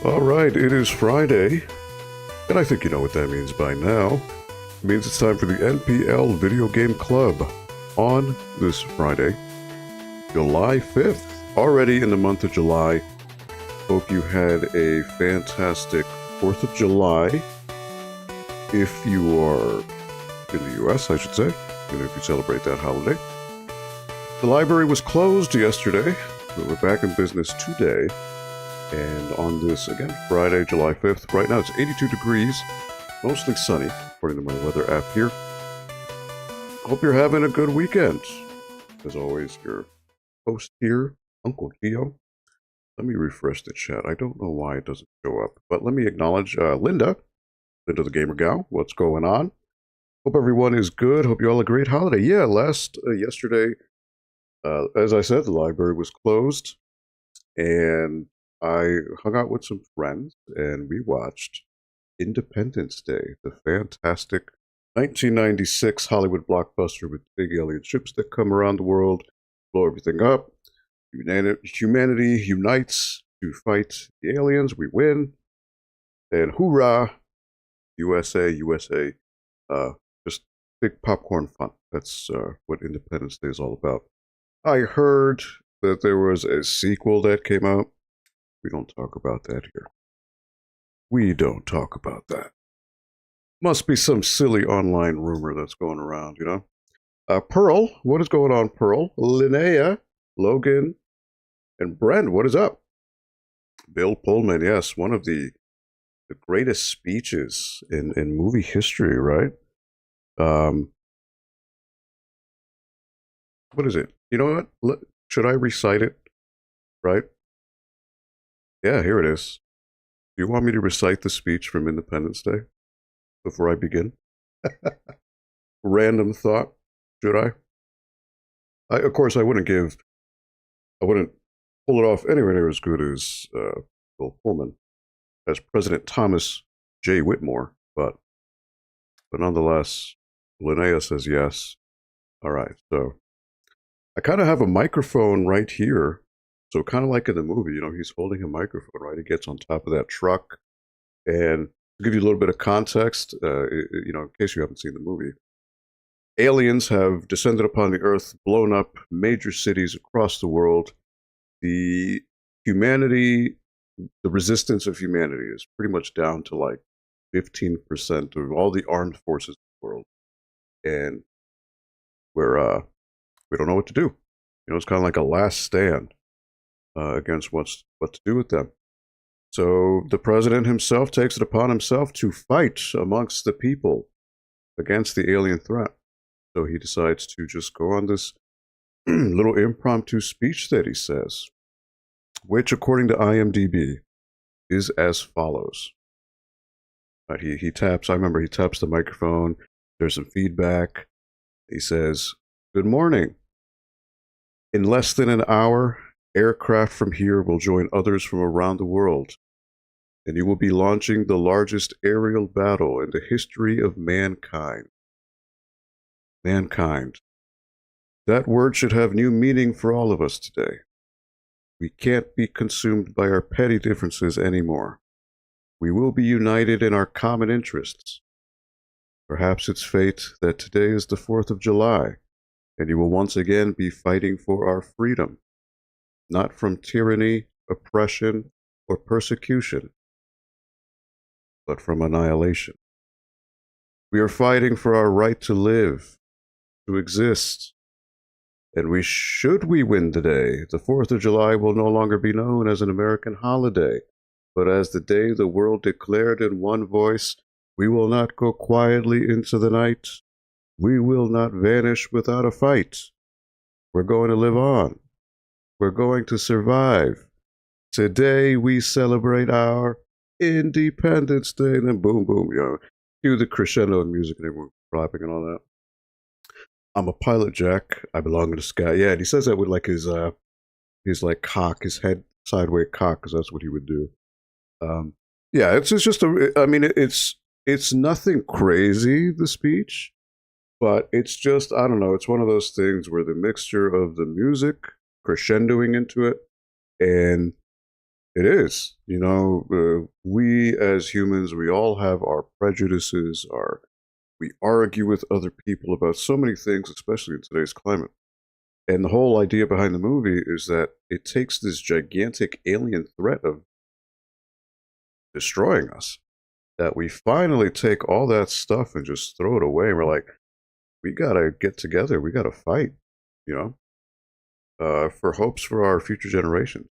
All right, it is Friday, and I think you know what that means by now. It means it's time for the NPL Video Game Club on this Friday, July 5th. Already in the month of July. Hope you had a fantastic 4th of July. If you are in the US, I should say, and if you celebrate that holiday. The library was closed yesterday, but we're back in business today. And on this, again, Friday, July 5th, right now it's 82 degrees, mostly sunny, according to my weather app here. Hope you're having a good weekend. As always, your host here, Uncle Gio. Let me refresh the chat. I don't know why it doesn't show up, but let me acknowledge Linda the Gamer Gal. What's going on? Hope everyone is good. Hope you all had a great holiday. Yeah, yesterday, as I said, the library was closed, and I hung out with some friends, and we watched Independence Day, the fantastic 1996 Hollywood blockbuster with big alien ships that come around the world, blow everything up. Humanity unites to fight the aliens. We win, and hoorah, USA, USA. Just big popcorn fun. That's what Independence Day is all about. I heard that there was a sequel that came out. We don't talk about that here. We don't talk about that. Must be some silly online rumor that's going around, you know? Pearl, what is going on, Pearl? Linnea, Logan, and Brent, what is up? Bill Pullman, yes, one of the greatest speeches in movie history, right? What is it? You know what? Should I recite it? Right? Yeah, here it is. Do you want me to recite the speech from Independence Day before I begin? Random thought. Should I? Of course, I wouldn't pull it off anywhere near as good as Bill Pullman, as President Thomas J. Whitmore, but nonetheless, Linnea says yes. All right, so I kind of have a microphone right here. So kind of like in the movie, you know, he's holding a microphone, right? He gets on top of that truck. And to give you a little bit of context, you know, in case you haven't seen the movie, aliens have descended upon the Earth, blown up major cities across the world. The resistance of humanity is pretty much down to like 15% of all the armed forces in the world. And we don't know what to do. You know, it's kind of like a last stand. Against what to do with them. So the president himself takes it upon himself to fight amongst the people against the alien threat. So he decides to just go on this little impromptu speech that he says, which according to IMDb is as follows. Right, he taps, I remember he taps the microphone, there's some feedback. He says, "Good morning. In less than an hour, aircraft from here will join others from around the world, and you will be launching the largest aerial battle in the history of mankind." Mankind. That word should have new meaning for all of us today. We can't be consumed by our petty differences anymore. We will be united in our common interests. Perhaps it's fate that today is the 4th of July, and you will once again be fighting for our freedom. Not from tyranny, oppression, or persecution, but from annihilation. We are fighting for our right to live, to exist. And should we win today, the 4th of July will no longer be known as an American holiday, but as the day the world declared in one voice, "We will not go quietly into the night. We will not vanish without a fight. We're going to live on. We're going to survive. Today we celebrate our Independence Day." And then boom, boom, you know, cue the crescendo of music and everyone clapping and all that. "I'm a pilot, Jack. I belong in the sky." Yeah, and he says that with like his like cock, his head sideways cock, because that's what he would do. Yeah, it's just I mean, it's nothing crazy, the speech, but it's just, I don't know, it's one of those things where the mixture of the music crescendoing into it and It is. We as humans, we all have our prejudices, we argue with other people about so many things, especially in today's climate. And the whole idea behind the movie is that it takes this gigantic alien threat of destroying us, that we finally take all that stuff and just throw it away. And we're like, we gotta get together. We gotta fight, you for hopes for our future generations.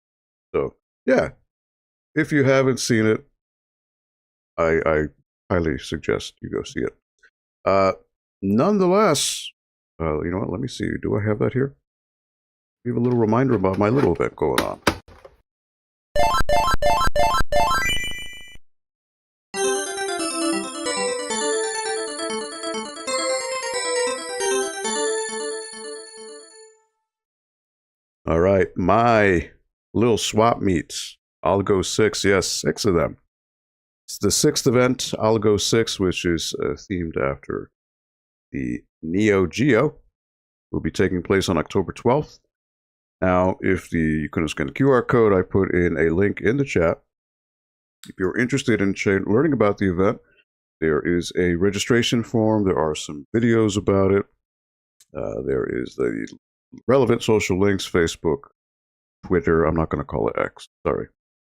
So, yeah, if you haven't seen it, I highly suggest you go see it. Nonetheless, you know what? Let me see. Do I have that here? We have a little reminder about my little event going on. All right, my little swap meets. I'll go 6. Yes, 6 of them. It's the 6th event, I'll go 6, which is themed after the Neo Geo. Will be taking place on October 12th. Now, you can scan the QR code, I put in a link in the chat. If you're interested in learning about the event, there is a registration form. There are some videos about it. There is the relevant social links, Facebook, Twitter. I'm not going to call it X, sorry.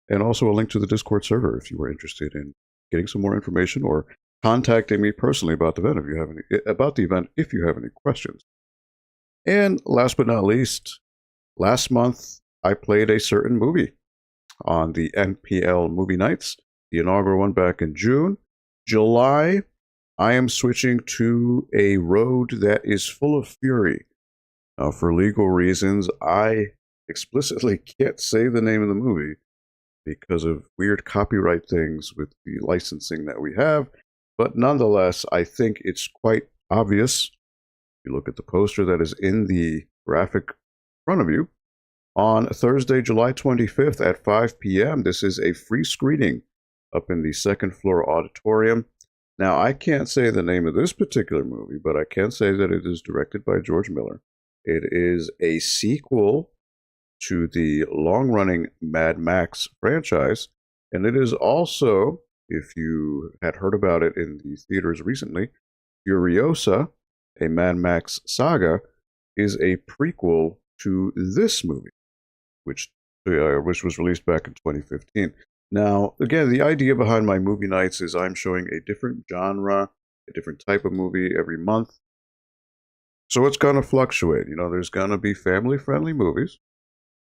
And also a link to the Discord server if you were interested in getting some more information or contacting me personally about the event if you have any questions. And last but not least, last month I played a certain movie on the NPL movie nights, the inaugural one back in June. July, I am switching to a road that is full of fury. For legal reasons, I explicitly can't say the name of the movie because of weird copyright things with the licensing that we have. But nonetheless, I think it's quite obvious. If you look at the poster that is in the graphic in front of you, on Thursday, July 25th at 5 p.m., this is a free screening up in the second floor auditorium. Now, I can't say the name of this particular movie, but I can say that it is directed by George Miller. It is a sequel to the long-running Mad Max franchise, and it is also, if you had heard about it in the theaters recently, Furiosa, a Mad Max saga, is a prequel to this movie, which was released back in 2015. Now, again, the idea behind my movie nights is I'm showing a different genre, a different type of movie every month. So it's going to fluctuate. There's going to be family-friendly movies,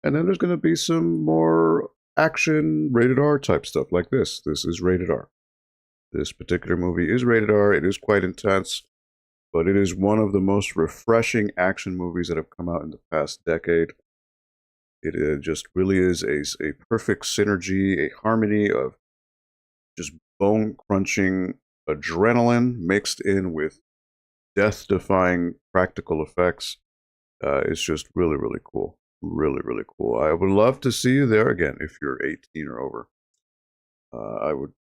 and then there's going to be some more action, rated R type stuff like this. This is rated R. This particular movie is rated R. It is quite intense, but it is one of the most refreshing action movies that have come out in the past decade. It just really is a perfect synergy, a harmony of just bone-crunching adrenaline mixed in with death-defying practical effects. It's just really, really cool. Really, really cool. I would love to see you there again if you're 18 or over. I would,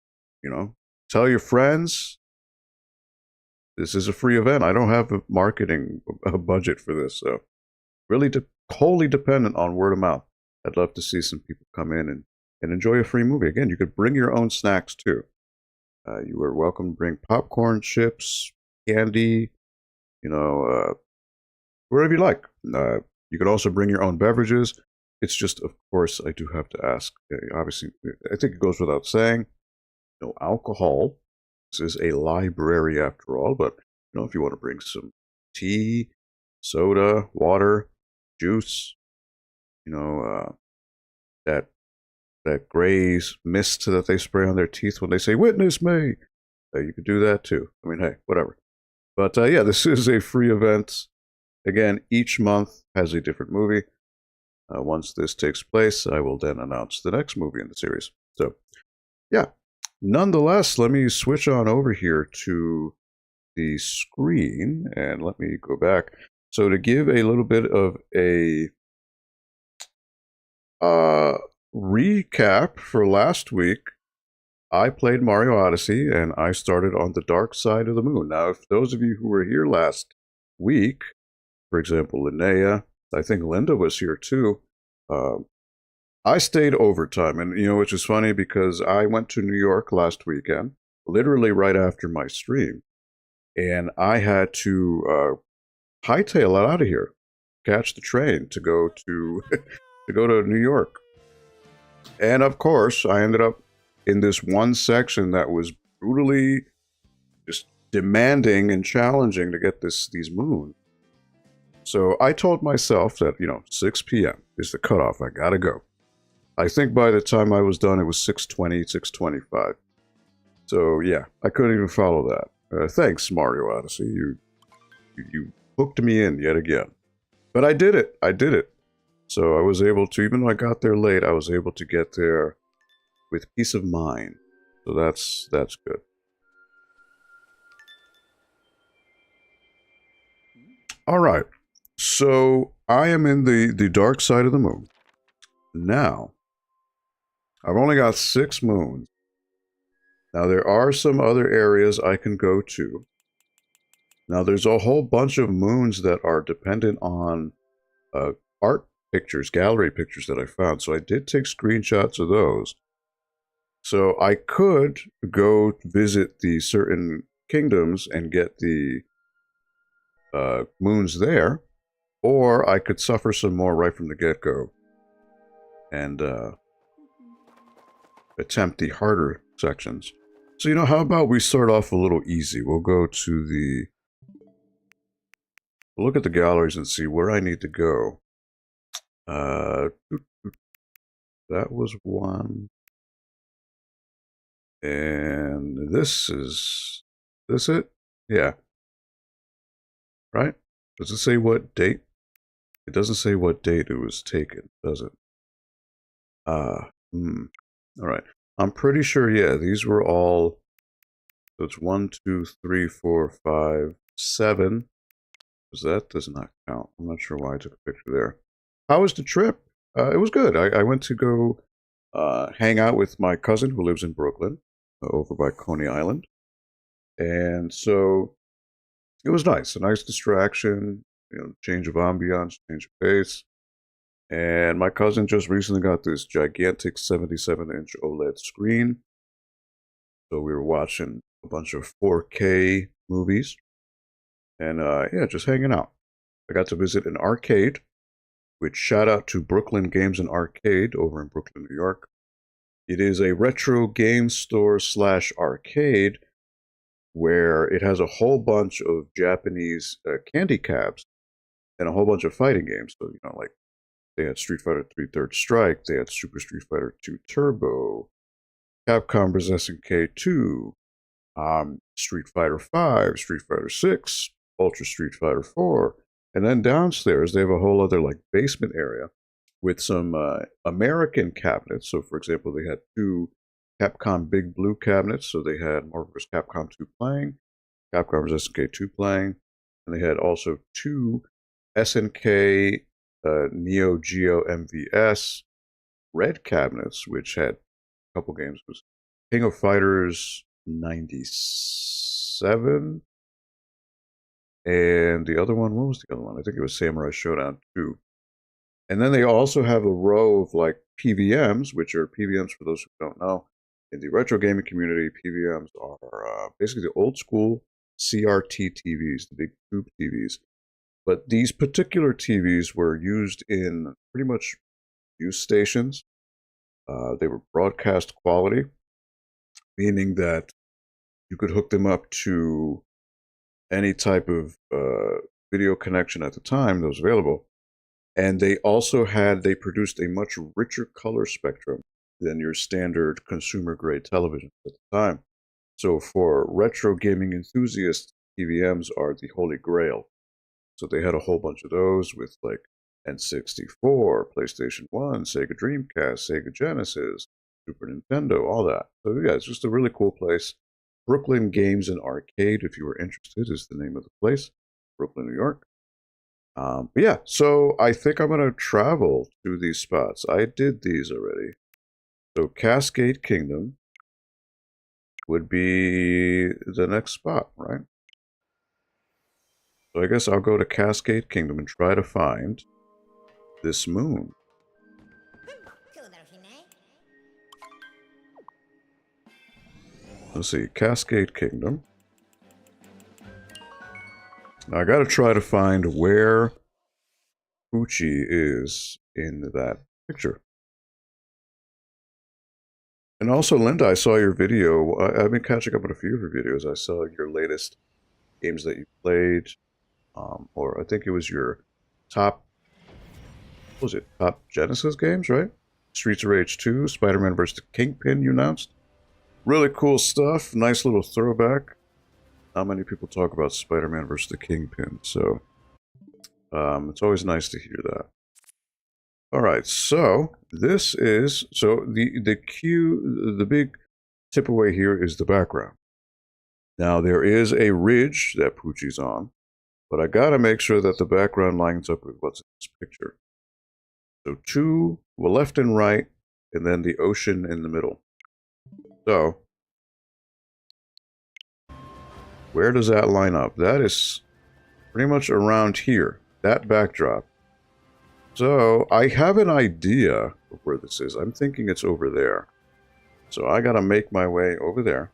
tell your friends. This is a free event. I don't have a marketing budget for this, so really wholly dependent on word of mouth. I'd love to see some people come in and enjoy a free movie. Again, you could bring your own snacks too. You are welcome to bring popcorn, chips, candy, wherever you like. You could also bring your own beverages. It's just, of course, I do have to ask. Obviously, I think it goes without saying, no alcohol. This is a library after all, but if you want to bring some tea, soda, water, juice, that gray mist that they spray on their teeth when they say "witness me," you could do that too. I mean, hey, whatever. But yeah, this is a free event. Again, each month has a different movie. Once this takes place, I will then announce the next movie in the series. So, yeah. Nonetheless, let me switch on over here to the screen and let me go back. So to give a little bit of a recap for last week, I played Mario Odyssey and I started on the dark side of the moon. Now, if those of you who were here last week, for example, Linnea, I think Linda was here too. I stayed overtime, and you know, which is funny because I went to New York last weekend, literally right after my stream, and I had to hightail it out of here, catch the train to go to to go to New York. And of course, I ended up in this one section that was brutally just demanding and challenging to get these moons. So I told myself that, 6 p.m. is the cutoff. I gotta go. I think by the time I was done, it was 6:20, 6:25. So yeah, I couldn't even follow that. Thanks, Mario Odyssey. You hooked me in yet again. But I did it. I did it. So I was able to, even though I got there late, I was able to get there with peace of mind. So that's good. All right. So I am in the dark side of the moon. Now, I've only got 6 moons. Now, there are some other areas I can go to. Now, there's a whole bunch of moons that are dependent on art pictures, gallery pictures that I found. So I did take screenshots of those. So I could go visit the certain kingdoms and get the moons there, or I could suffer some more right from the get-go and attempt the harder sections. So, how about we start off a little easy? We'll go to we'll look at the galleries and see where I need to go. That was one. And this it? Yeah. Right? Does it say what date? It doesn't say what date it was taken, does it? All right. I'm pretty sure, yeah, these were all, so it's 1, 2, 3, 4, 5, 7. Because that does not count. I'm not sure why I took a picture there. How was the trip? It was good. I went to go hang out with my cousin who lives in Brooklyn, over by Coney Island. And so it was nice. A nice distraction, change of ambiance, change of pace. And my cousin just recently got this gigantic 77-inch OLED screen. So we were watching a bunch of 4K movies. And yeah, just hanging out. I got to visit an arcade, which shout out to Brooklyn Games and Arcade over in Brooklyn, New York. It is a retro game store / arcade where it has a whole bunch of Japanese candy cabs and a whole bunch of fighting games. So, like they had Street Fighter 3 Third Strike, they had Super Street Fighter 2 Turbo, Capcom vs. SNK 2, Street Fighter 5, Street Fighter 6, Ultra Street Fighter 4. And then downstairs, they have a whole other basement area with some American cabinets. So, for example, they had 2 Capcom Big Blue cabinets. So they had Marvel vs. Capcom 2 playing, Capcom vs. SNK 2 playing, and they had also 2 SNK Neo Geo MVS red cabinets, which had a couple games. It was King of Fighters 97, and the other one, what was the other one? I think it was Samurai Showdown 2. And then they also have a row of PVMs, which are PVMs for those who don't know. In the retro gaming community, PVMs are basically the old school CRT TVs, the big tube TVs. But these particular TVs were used in pretty much news stations. They were broadcast quality, meaning that you could hook them up to any type of video connection at the time that was available. And they produced a much richer color spectrum than your standard consumer grade television at the time. So for retro gaming enthusiasts, PVMs are the holy grail. So they had a whole bunch of those with N64, PlayStation 1, Sega Dreamcast, Sega Genesis, Super Nintendo, all that. So yeah, it's just a really cool place. Brooklyn Games and Arcade, if you were interested, is the name of the place. Brooklyn, New York. But yeah, so I think I'm going to travel to these spots. I did these already. So Cascade Kingdom would be the next spot, right? So I guess I'll go to Cascade Kingdom and try to find this moon. Let's see, Cascade Kingdom. Now I gotta try to find where Poochie is in that picture. And also, Linda, I saw your video. I've been catching up on a few of your videos. I saw your latest games that you played, or I think it was your top, what was it, top Genesis games, right? Streets of Rage 2, Spider-Man vs. the Kingpin you announced. Really cool stuff. Nice little throwback. Not many people talk about Spider-Man vs. the Kingpin, so it's always nice to hear that. All right, so this is the big tip away here is the background. Now there is a ridge that Poochie's on, but I gotta make sure that the background lines up with what's in this picture. So two, well, left and right, and then the ocean in the middle. So where does that line up? That is pretty much around here, that backdrop. So I have an idea of where this is. I'm thinking it's over there. So I gotta make my way over there.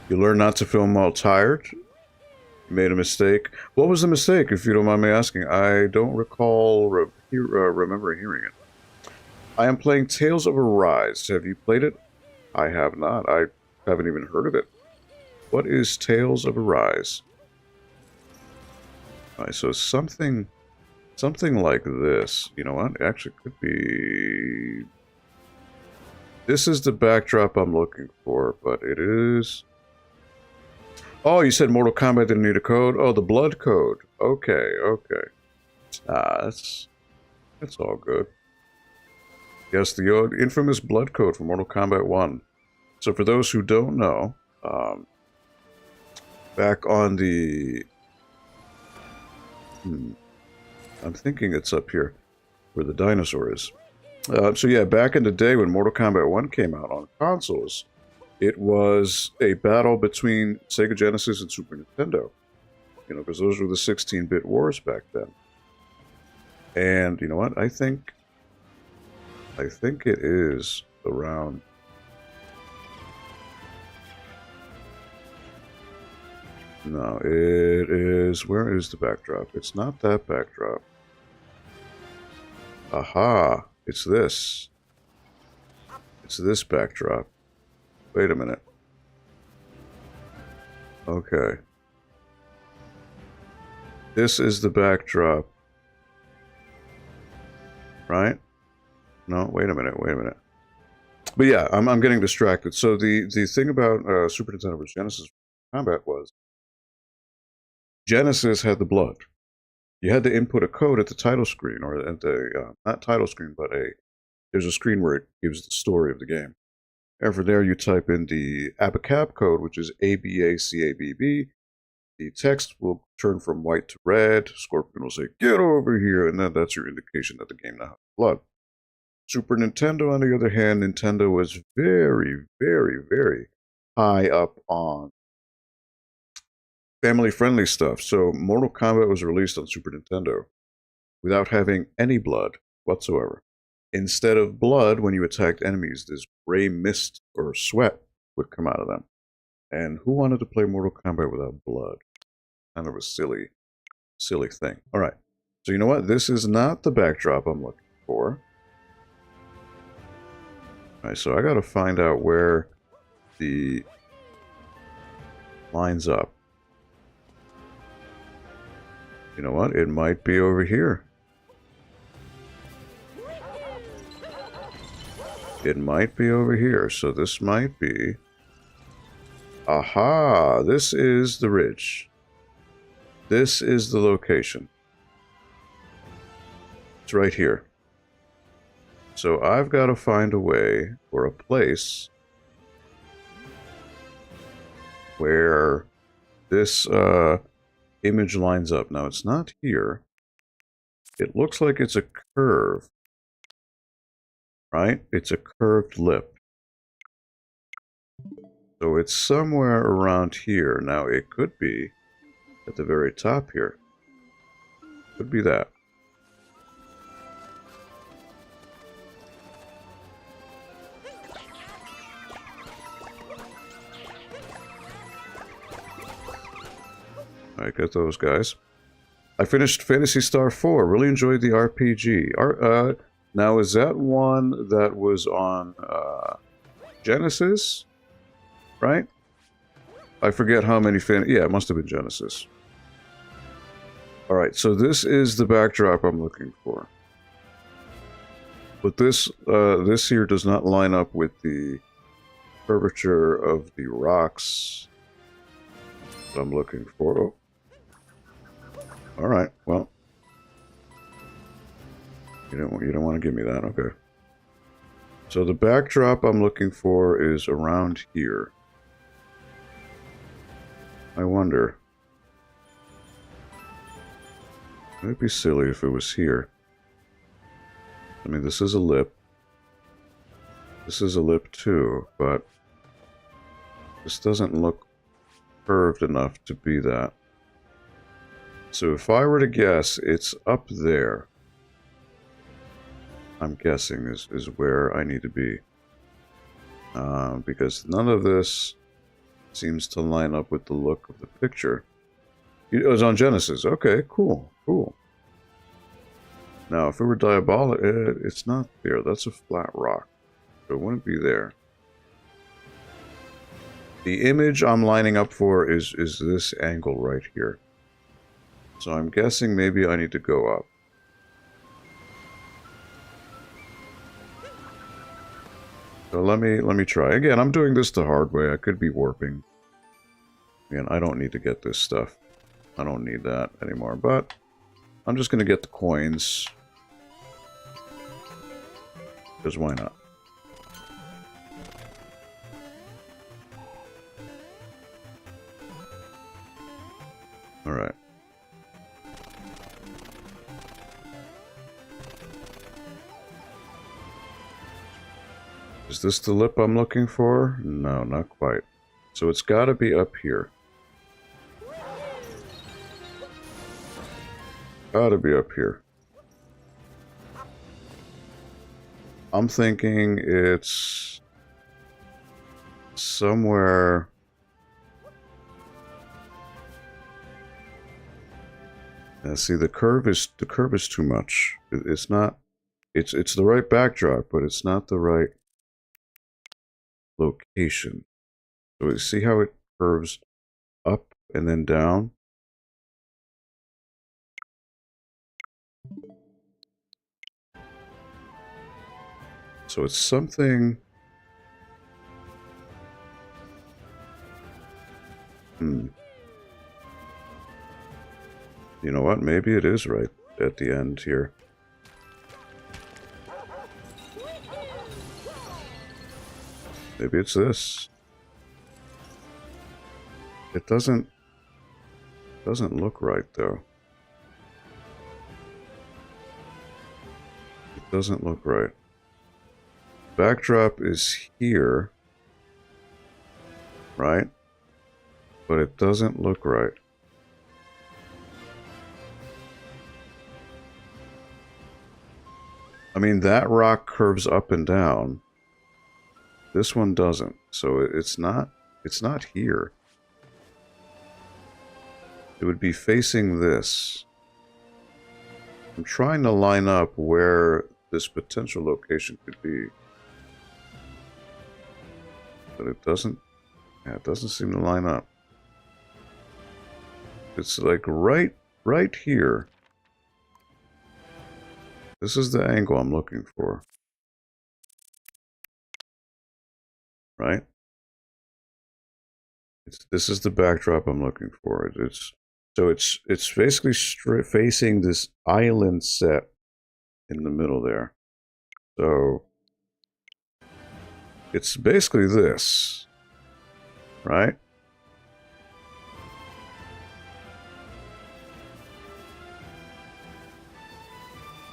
You learn not to film while tired. You made a mistake. What was the mistake, if you don't mind me asking? I don't recall remember hearing it. I am playing Tales of Arise. Have you played it? I have not. I haven't even heard of it. What is Tales of Arise? Alright, so something like this. You know what? It actually could be... This is the backdrop I'm looking for, but it is... Oh, you said Mortal Kombat didn't need a code? Oh, the blood code. Okay, okay. That's all good. Yes, the infamous blood code for Mortal Kombat 1. So for those who don't know, back on the... I'm thinking it's up here, where the dinosaur is. So yeah, back in the day when Mortal Kombat 1 came out on consoles, it was a battle between Sega Genesis and Super Nintendo. You know, because those were the 16-bit wars back then. And you know what? I think it is around... No, it is... Where is the backdrop? It's not that backdrop. Aha! It's this. It's this backdrop. Wait a minute. Okay. This is the backdrop. Right? No, wait a minute, wait a minute. But yeah, I'm getting distracted. So the thing about Super Nintendo vs. Genesis Combat was Genesis had the blood. You had to input a code at the title screen, or at the, not title screen, but there's a screen where it gives the story of the game. And from there, you type in the ABACAB code, which is ABACABB. The text will turn from white to red. Scorpion will say, "Get over here," and then that's your indication that the game now has blood. Super Nintendo, on the other hand, Nintendo was very, very, very high up on family-friendly stuff. So Mortal Kombat was released on Super Nintendo without having any blood whatsoever. Instead of blood, when you attacked enemies, this gray mist or sweat would come out of them. And who wanted to play Mortal Kombat without blood? Kind of a silly thing. All right. So you know what? This is not the backdrop I'm looking for. All right, so I got to find out where the lines up. You know what? It might be over here. It might be over here, so this might be... Aha! This is the ridge. This is the location. It's right here. So I've got to find a way, or a place, where this image lines up. Now, it's not here. It looks like it's a curve. Right? It's a curved lip. So it's somewhere around here. Now, it could be at the very top here. Could be that. I get those guys. I finished Phantasy Star 4. Really enjoyed the RPG. Now, is that one that was on Genesis? Right? I forget how many yeah, it must have been Genesis. Alright, so this is the backdrop I'm looking for. But this here does not line up with the curvature of the rocks that I'm looking for. Oh. Alright, well. You don't want to give me that, okay. So the backdrop I'm looking for is around here. I wonder. It'd be silly if it was here. I mean, this is a lip. This is a lip too, but this doesn't look curved enough to be that. So if I were to guess, it's up there. I'm guessing is where I need to be. Because none of this seems to line up with the look of the picture. It was on Genesis. Okay, cool, cool. Now, if it were diabolic, it's not there. That's a flat rock. So it wouldn't be there. The image I'm lining up for is this angle right here. So I'm guessing maybe I need to go up. So let me try. Again, I'm doing this the hard way. I could be warping. Again, I don't need to get this stuff. I don't need that anymore, but I'm just going to get the coins. Because why not? Alright. Is this the lip I'm looking for? No, not quite. So it's got to be up here. Got to be up here. I'm thinking it's somewhere. See, the curve is too much. It's not. It's the right backdrop, but it's not the right location. So you see how it curves up and then down? So it's something. You know what? Maybe it is right at the end here. Maybe it's this. It doesn't look right though. It doesn't look right. Backdrop is here, right? But it doesn't look right. I mean, that rock curves up and down. This one doesn't. So it's not here. It would be facing this. I'm trying to line up where this potential location could be. But it doesn't seem to line up. It's like right here. This is the angle I'm looking for. Right? This is the backdrop I'm looking for. It's basically facing this island set in the middle there. So it's basically this, right?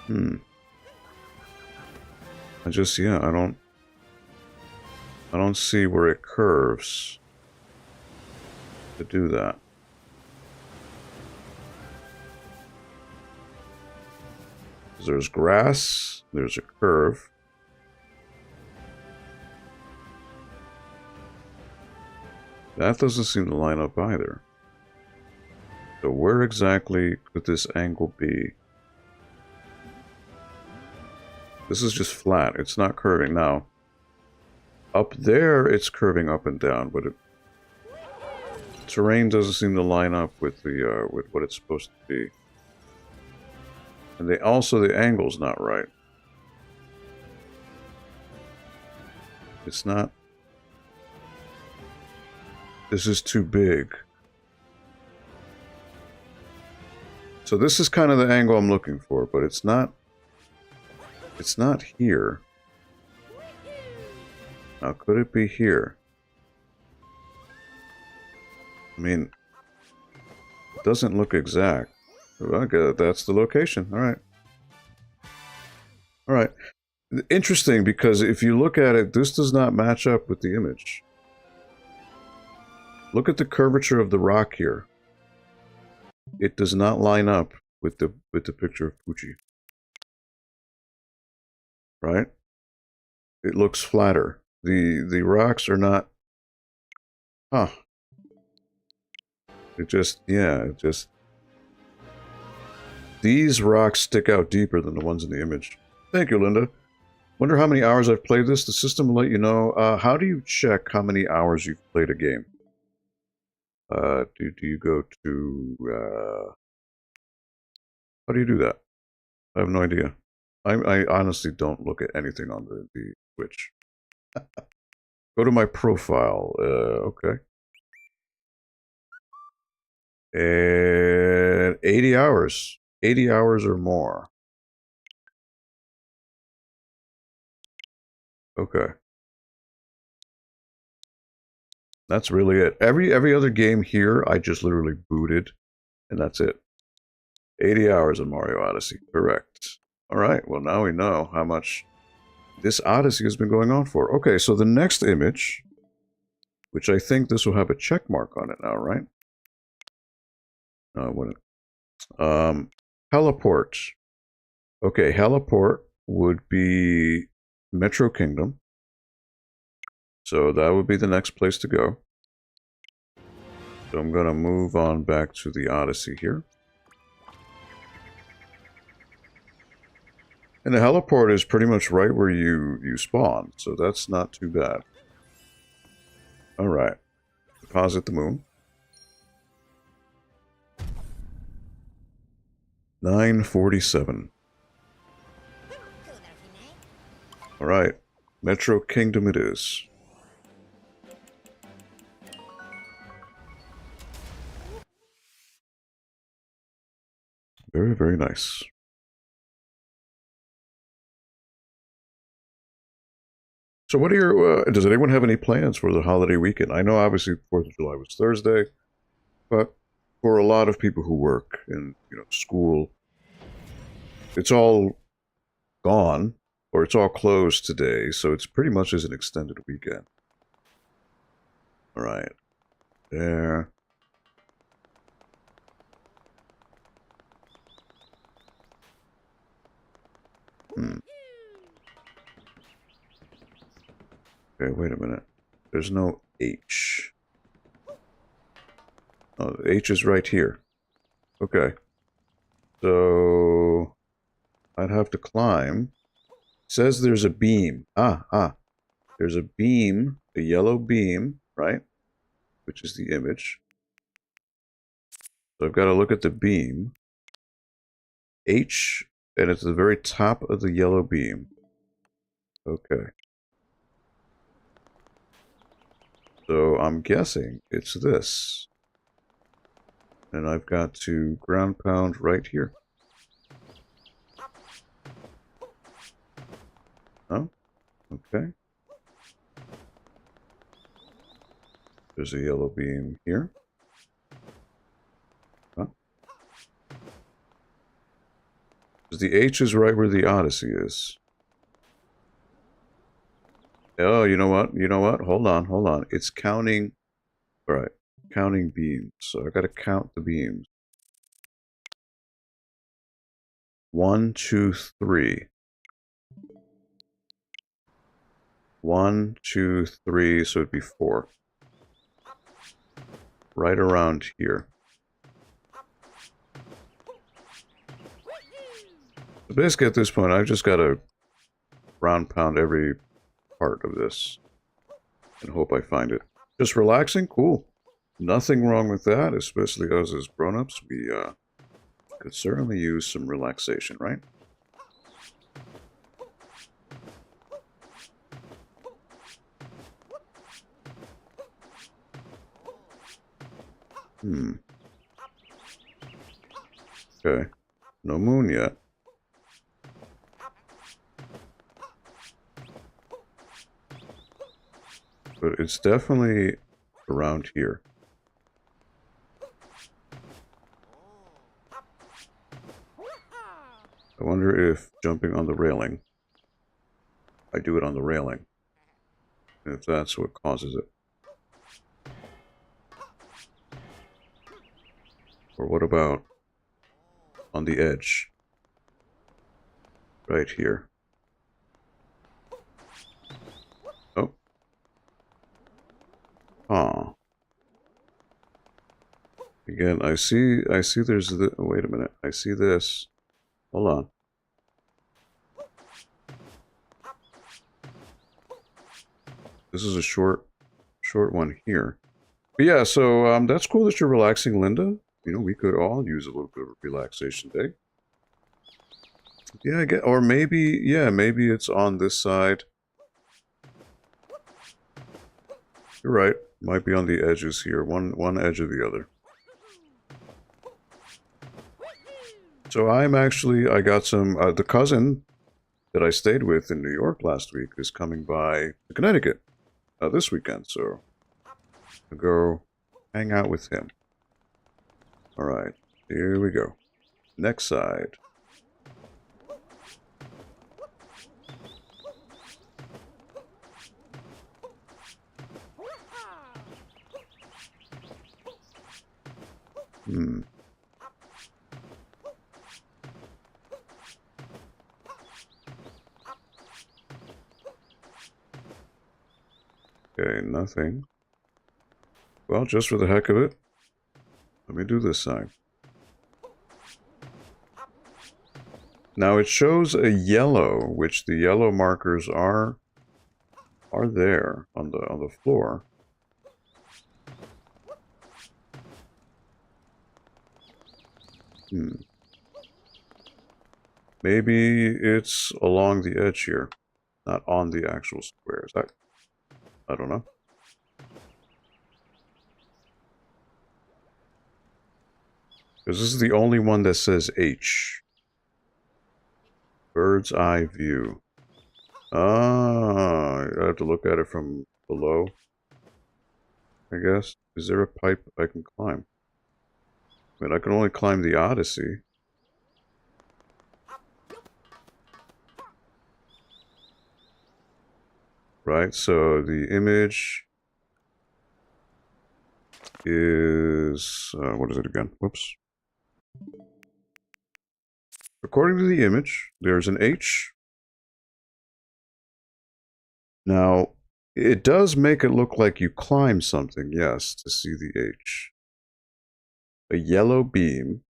I don't see where it curves to do that. There's grass, there's a curve. That doesn't seem to line up either. So where exactly could this angle be? This is just flat. It's not curving now. Up there, it's curving up and down, but terrain doesn't seem to line up with the with what it's supposed to be. And the angle's not right. It's not. This is too big. So this is kind of the angle I'm looking for, but it's not. It's not here. Now, could it be here? I mean, it doesn't look exact. Okay, that's the location. All right. All right. Interesting, because if you look at it, this does not match up with the image. Look at the curvature of the rock here. It does not line up with the picture of Poochie. Right? It looks flatter. The rocks are not. Huh. It just, yeah, it just. These rocks stick out deeper than the ones in the image. Thank you, Linda. Wonder how many hours I've played this. The system will let you know. How do you check how many hours you've played a game? Do you go to... how do you do that? I have no idea. I honestly don't look at anything on the Twitch. Go to my profile. Okay. And 80 hours. 80 hours or more. Okay. That's really it. Every other game here, I just literally booted, and that's it. 80 hours in Mario Odyssey. Correct. All right. Well, now we know how much this Odyssey has been going on for. Okay, so the next image, which I think this will have a check mark on it now, right? No, it wouldn't. Heliport. Okay, Heliport would be Metro Kingdom. So that would be the next place to go. So I'm going to move on back to the Odyssey here. And the heliport is pretty much right where you spawn, so that's not too bad. Alright. Deposit the moon. 947. Alright. Metro Kingdom it is. Very, very nice. So what are your, does anyone have any plans for the holiday weekend? I know obviously 4th of July was Thursday, but for a lot of people who work in, school, it's all gone, or it's all closed today, so it's pretty much as an extended weekend. All right. There. Okay, wait a minute. There's no H. Oh, the H is right here. Okay. So I'd have to climb. It says there's a beam. There's a beam, a yellow beam, right? Which is the image. So I've got to look at the beam. H, and it's the very top of the yellow beam. Okay. So I'm guessing it's this. And I've got to ground pound right here. Oh, okay. There's a yellow beam here. Huh? The H is right where the Odyssey is. Oh, you know what? You know what? Hold on, hold on. It's counting. All right, counting beams. So I got to count the beams. 1, 2, 3. 1, 2, 3. So it'd be 4. Right around here. basically, at this point, I've just got to round pound every part of this and hope I find it. Just relaxing? Cool. Nothing wrong with that, especially us as grown-ups. We could certainly use some relaxation, right? Okay. No moon yet. But it's definitely around here. I wonder if jumping on the railing, I do it on the railing, and if that's what causes it. Or what about on the edge? Right here. Oh. Ah. Again, I see there's the, oh, wait a minute. I see this. Hold on. This is a short one here. But yeah, so that's cool that you're relaxing, Linda. You know, we could all use a little bit of a relaxation day. Yeah, I get, or maybe, yeah, maybe it's on this side. You're right. Might be on the edges here, one edge or the other. So I got some, the cousin that I stayed with in New York last week is coming by to Connecticut this weekend, so I'll go hang out with him. All right, here we go. Next side. Okay, nothing. Well, just for the heck of it, let me do this side. Now it shows a yellow, which the yellow markers are there on the floor. Maybe it's along the edge here, not on the actual squares. I don't know. Because this is the only one that says H. Bird's eye view. Ah, I have to look at it from below, I guess. Is there a pipe I can climb? I mean, I can only climb the Odyssey. Right, so the image is... what is it again? Whoops. According to the image, there's an H. Now, it does make it look like you climb something, yes, to see the H. A yellow beam,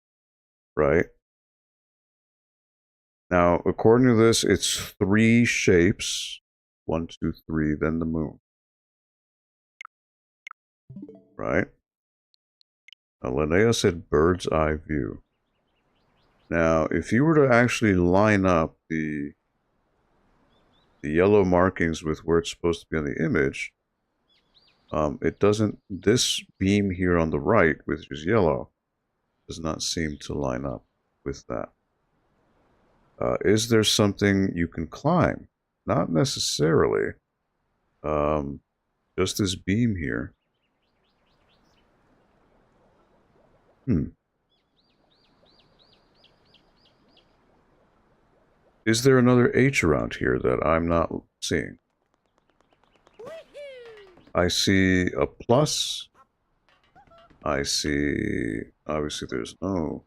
right? Now, according to this, it's 3 shapes. 1, 2, 3, then the moon. Right? Now, Linnea said bird's eye view. Now, if you were to actually line up the yellow markings with where it's supposed to be on the image, it doesn't, this beam here on the right, which is yellow, does not seem to line up with that. Is there something you can climb? Not necessarily. Just this beam here. Is there another H around here that I'm not seeing? I see a plus. I see, obviously there's no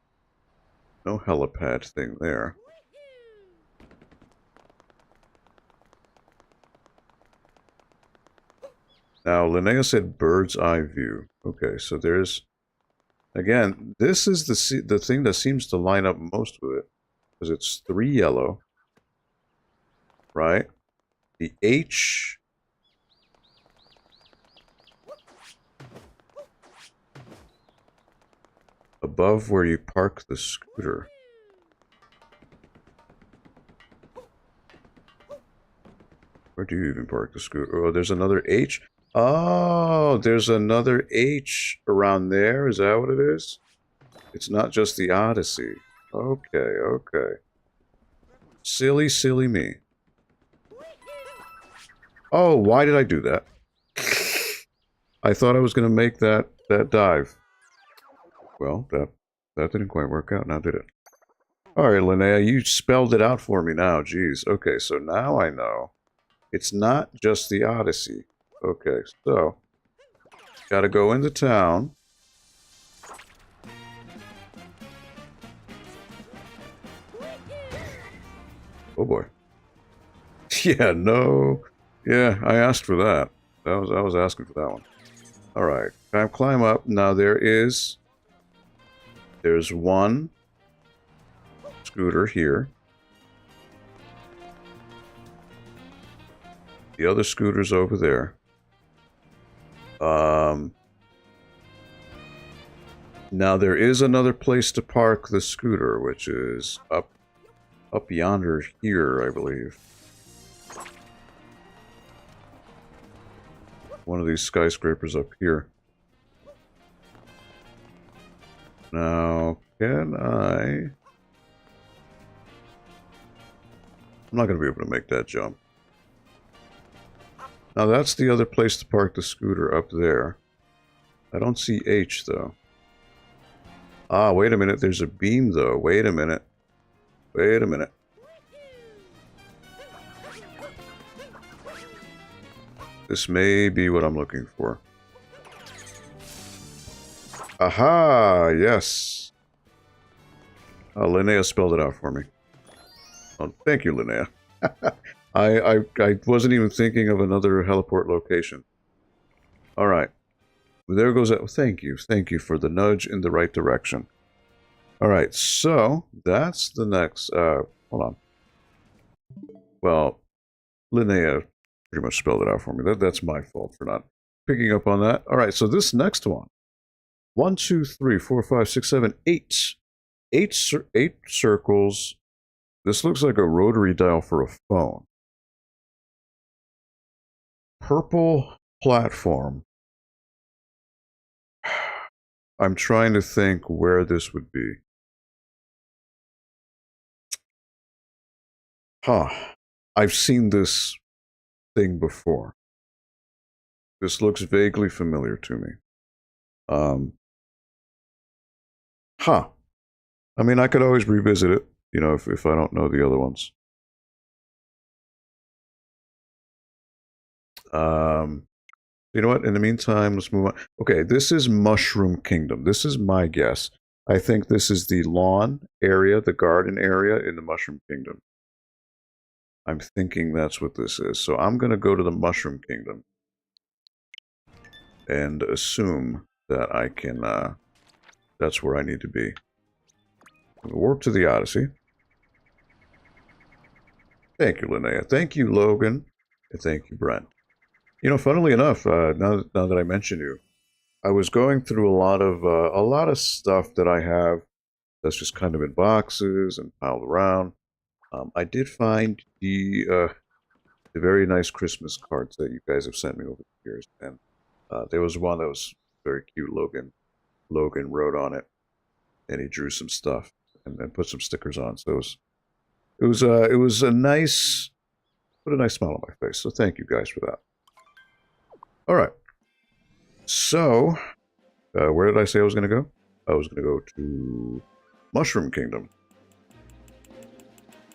helipad thing there. Now, Linnea said bird's eye view. Okay, so there's, again, this is the thing that seems to line up most with it. because it's 3 yellow, right? The H above where you park the scooter. Where do you even park the scooter? Oh, there's another H. Oh, there's another H around there. Is that what it is? It's not just the Odyssey. Okay, okay. Silly, silly me. Oh, why did I do that? I thought I was going to make that dive. Well, that didn't quite work out, now did it? Alright, Linnea, you spelled it out for me now. Jeez. Okay, so now I know. It's not just the Odyssey. Okay, so gotta go into town. Oh boy. Yeah, no. Yeah, I asked for that. I was asking for that one. Alright. Climb up. Now there's one scooter here. The other scooter's over there. Now there is another place to park the scooter, which is up yonder here, I believe. One of these skyscrapers up here. Now, can I... I'm not going to be able to make that jump. Now that's the other place to park the scooter up there. I don't see H though. Ah, wait a minute. There's a beam though. Wait a minute. Wait a minute. This may be what I'm looking for. Aha! Yes. Linnea spelled it out for me. Oh, thank you, Linnea. I wasn't even thinking of another heliport location. All right. There goes that. Thank you. Thank you for the nudge in the right direction. All right. So that's the next. Hold on. Well, Linnea pretty much spelled it out for me. That's my fault for not picking up on that. All right. So this next one. 1, 2, 3, 4, 5, 6, 7, 8. Eight circles. This looks like a rotary dial for a phone. Purple platform. I'm trying to think where this would be. Huh. I've seen this thing before. This looks vaguely familiar to me. Huh. I mean, I could always revisit it, you know, if I don't know the other ones. You know what? In the meantime, let's move on. Okay, this is Mushroom Kingdom. This is my guess. I think this is the lawn area, the garden area in the Mushroom Kingdom. I'm thinking that's what this is. So I'm going to go to the Mushroom Kingdom and assume that I can, that's where I need to be. Warp to the Odyssey. Thank you, Linnea. Thank you, Logan. And thank you, Brent. You know, funnily enough, now that I mention you, I was going through a lot of stuff that I have that's just kind of in boxes and piled around. I did find the very nice Christmas cards that you guys have sent me over the years, and there was one that was very cute. Logan wrote on it, and he drew some stuff and put some stickers on. So it was a nice, put a nice smile on my face. So thank you guys for that. All right. So, where did I say I was going to go? I was going to go to Mushroom Kingdom.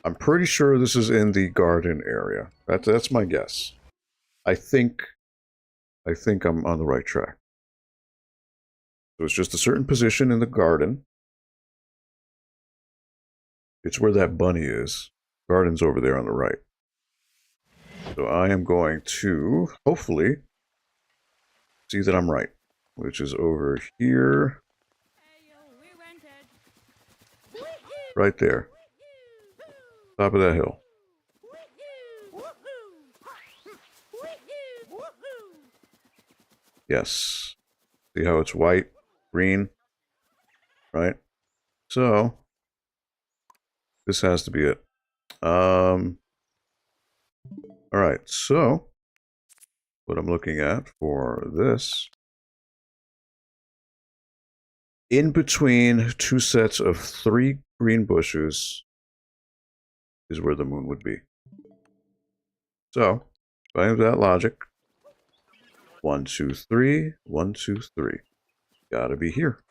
I'm pretty sure this is in the garden area. That's my guess. I think I'm on the right track. So it's just a certain position in the garden. It's where that bunny is. Garden's over there on the right. So I am going to, hopefully, see that I'm right, which is over here. Right there. Top of that hill. Yes. See how it's white, green, right? So this has to be it. All right. So what I'm looking at for this, in between two sets of 3 green bushes is where the moon would be. So by that logic, 1, 2, 3, 1, 2, 3. Gotta be here.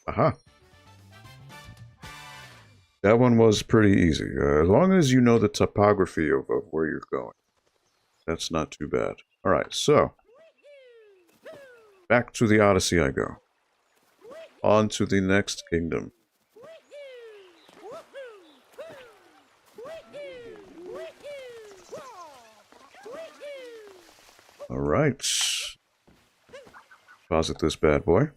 Aha. That one was pretty easy. As long as you know the topography of where you're going. That's not too bad. Alright, so. Back to the Odyssey I go. On to the next kingdom. Alright. Deposit this bad boy.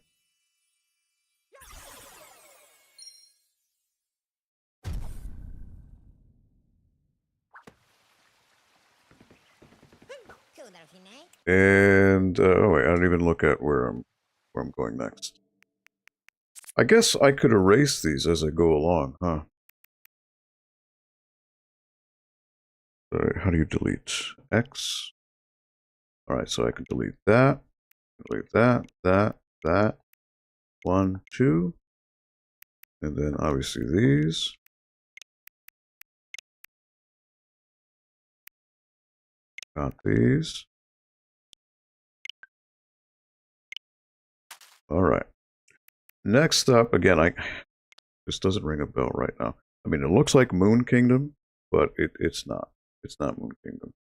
And oh wait, I don't even look at where I'm going next. I guess I could erase these as I go along, huh? How do you delete X? All right, so I can delete that, that. 1, 2, and then obviously these. Got these. All right. Next up, again, this doesn't ring a bell right now. I mean, it looks like Moon Kingdom, but it's not. It's not Moon Kingdom.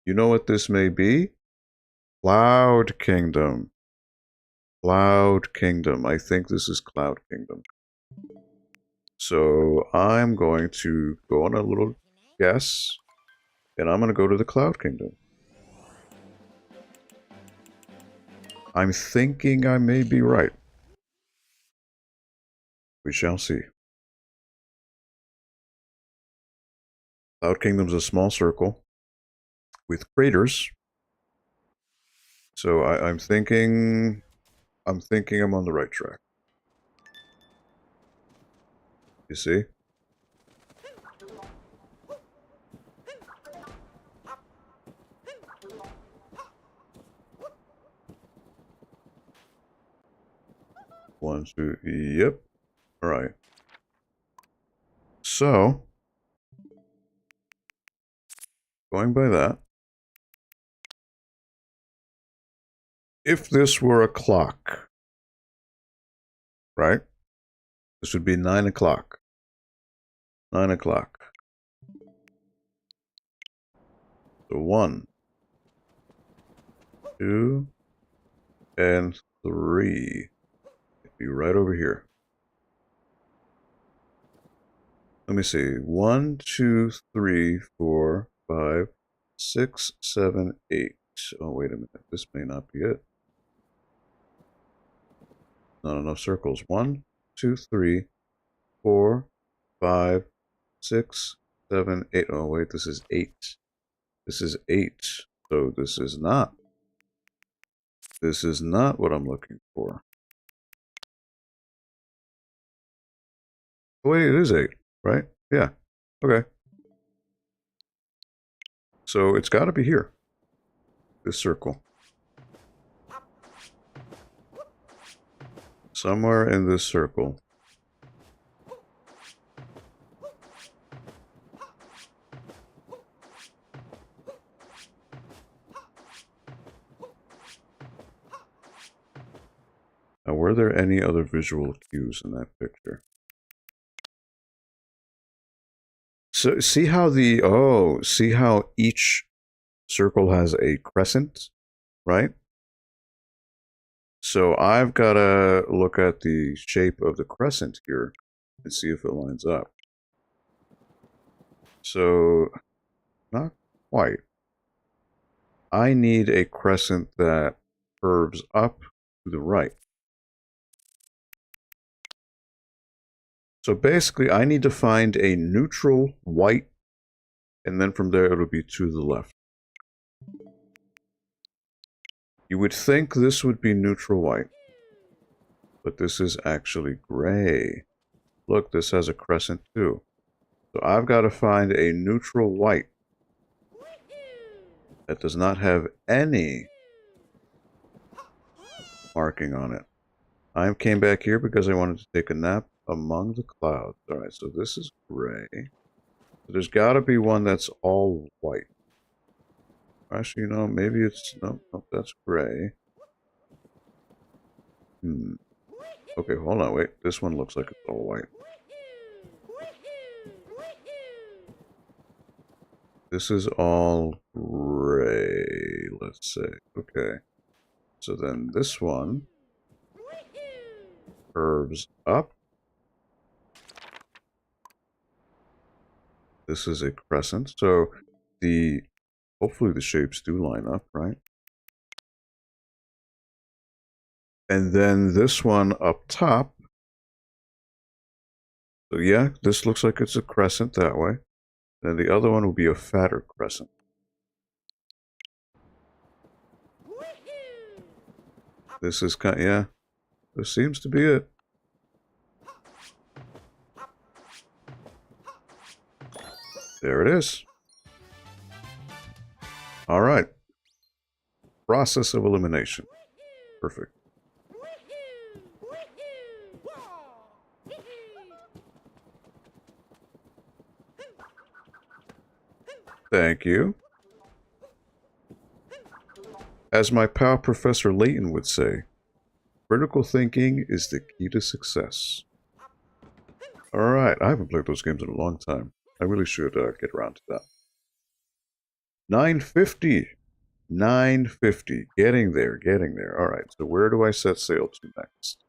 You know what this may be? Cloud Kingdom. Cloud Kingdom. I think this is Cloud Kingdom. So I'm going to go on a little guess, and I'm going to go to the Cloud Kingdom. I'm thinking I may be right. We shall see. Cloud Kingdom's a small circle with craters. So I'm thinking I'm on the right track. You see? One, two, yep. All right. So, going by that, if this were a clock, right? This would be 9 o'clock. 9 o'clock. So 1, 2, and 3. It'd be right over here. Let me see. 1, 2, 3, 4, 5, 6, 7, 8. Oh, wait a minute. This may not be it. Not enough circles. 1, 2, 3, 4, 5, 6, 7, 8. Oh, wait. This is 8. This is 8. So this is not. This is not what I'm looking for. Oh, wait, it is 8, right? Yeah. Okay. So it's got to be here. This circle. Somewhere in this circle. Now, were there any other visual cues in that picture? So see how see how each circle has a crescent, right? So I've got to look at the shape of the crescent here and see if it lines up. So, not quite. I need a crescent that curves up to the right. So basically, I need to find a neutral white, and then from there it'll be to the left. You would think this would be neutral white, but this is actually gray. Look, this has a crescent too. So I've got to find a neutral white that does not have any marking on it. I came back here because I wanted to take a nap among the clouds. Alright, so this is gray. So there's got to be one that's all white. Actually, you know, maybe it's... Nope, nope, that's gray. Okay, hold on, wait. This one looks like it's all white. This is all gray, let's say. Okay. So then this one curves up. This is a crescent. So hopefully the shapes do line up, right? And then this one up top. So yeah, this looks like it's a crescent that way. Then the other one will be a fatter crescent. This is kind of, yeah, this seems to be it. There it is. All right. Process of elimination. Perfect. Thank you. As my pal Professor Layton would say, critical thinking is the key to success. Alright, I haven't played those games in a long time. I really should get around to that. 950. 950. Getting there, getting there. Alright, so where do I set sail to next?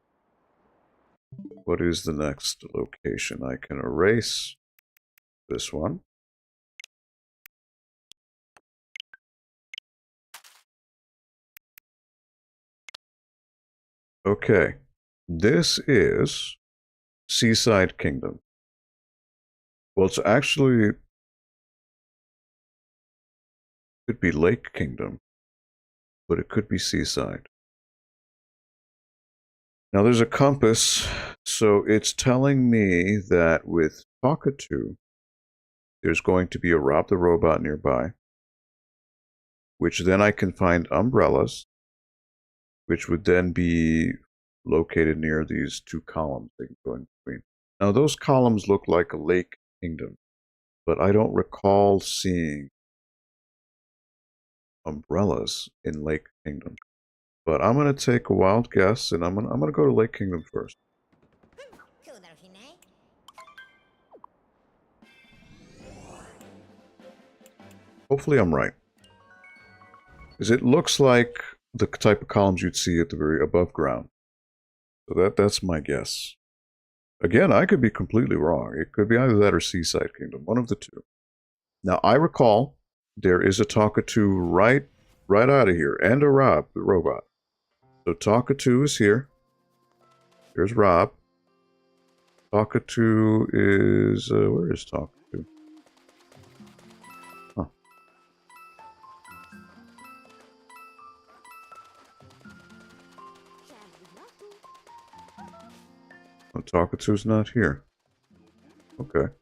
What is the next location? I can erase this one. Okay, this is Seaside Kingdom. Well, it's actually, could be Lake Kingdom, but it could be Seaside. Now there's a compass, so it's telling me that with Talkatoo, there's going to be a Rob the Robot nearby, which then I can find umbrellas, which would then be located near these two columns that can go in between. Now those columns look like a Lake Kingdom, but I don't recall seeing umbrellas in Lake Kingdom. But I'm going to take a wild guess, and I'm gonna go to Lake Kingdom first. Hopefully I'm right. Because it looks like the type of columns you'd see at the very above ground. So that's my guess. Again, I could be completely wrong. It could be either that or Seaside Kingdom, one of the two. Now, I recall there is a Talkatoo right out of here, and a Rob, the robot. So Talkatoo is here. There's Rob. Talkatoo is... where is Talkatoo? Huh. Oh, Talkatoo's not here. Okay.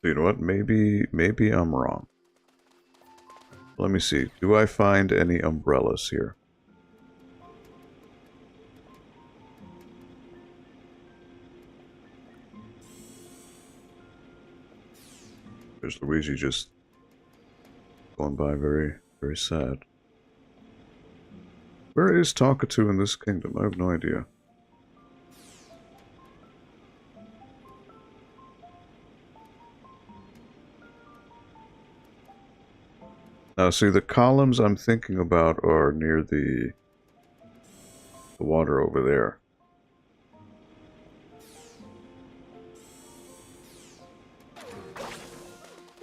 You know what? Maybe I'm wrong. Let me see. Do I find any umbrellas here? There's Luigi just going by very, very sad. Where is Talkatoo in this kingdom? I have no idea. Now, see, the columns I'm thinking about are near the water over there.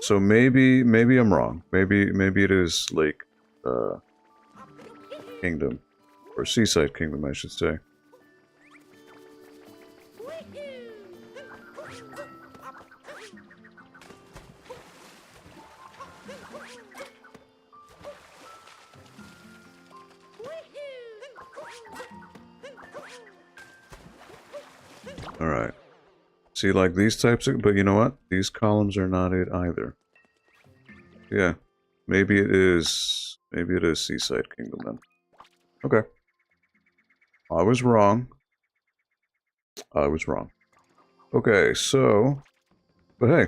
So maybe I'm wrong. Maybe it is Lake Kingdom. Or Seaside Kingdom, I should say. Alright. See, like these types of... But you know what? These columns are not it either. Yeah. Maybe it is... Maybe it is Seaside Kingdom then. Okay. I was wrong. I was wrong. Okay, so... But hey.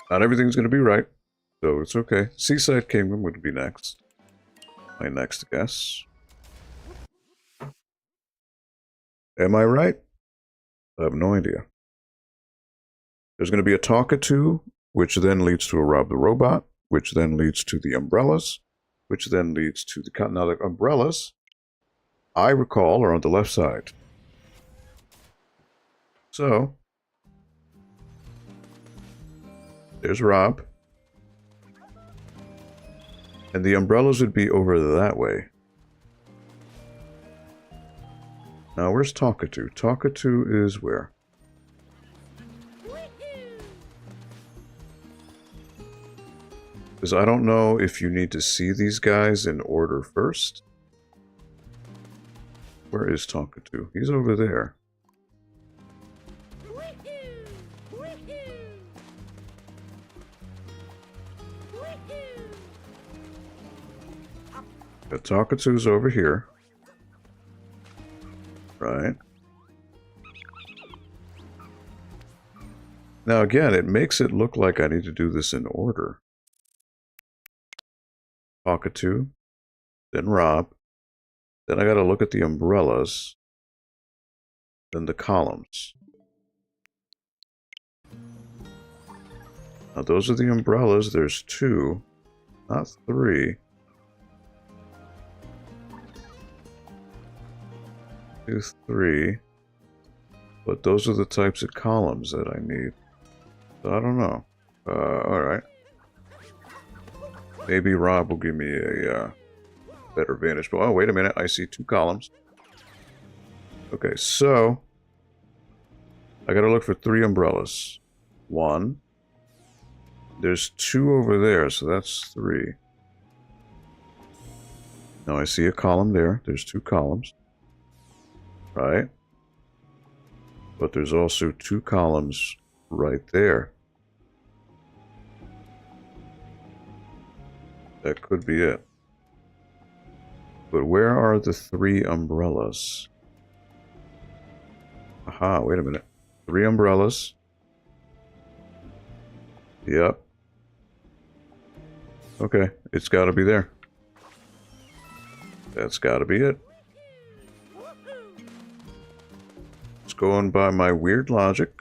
Not everything's going to be right. So it's okay. Seaside Kingdom would be next. My next guess. Am I right? I have no idea. There's going to be a talkative, which then leads to a rob the robot, which then leads to the umbrellas, which then leads to the... Now the umbrellas, I recall, are on the left side. So, there's Rob. And the umbrellas would be over that way. Now, where's Talkative? Talkative is where? Because I don't know if you need to see these guys in order first. Where is Talkative? He's over there. The Talkative's over here. Right. Now again, it makes it look like I need to do this in order. Talkative, then Rob, then I gotta look at the umbrellas, then the columns. Now those are the umbrellas, there's 2, not 3. 2, 3. But those are the types of columns that I need. So I don't know. Alright. Maybe Rob will give me a better vantage. But oh, wait a minute. I see 2 columns. Okay, so I gotta look for 3 umbrellas. 1. There's 2 over there, so that's 3. Now I see a column there. There's 2 columns. Right? But there's also 2 columns right there. That could be it. But where are the 3 umbrellas? Aha, wait a minute. 3 umbrellas. Yep. Okay, it's got to be there. That's got to be it. It's going by my weird logic.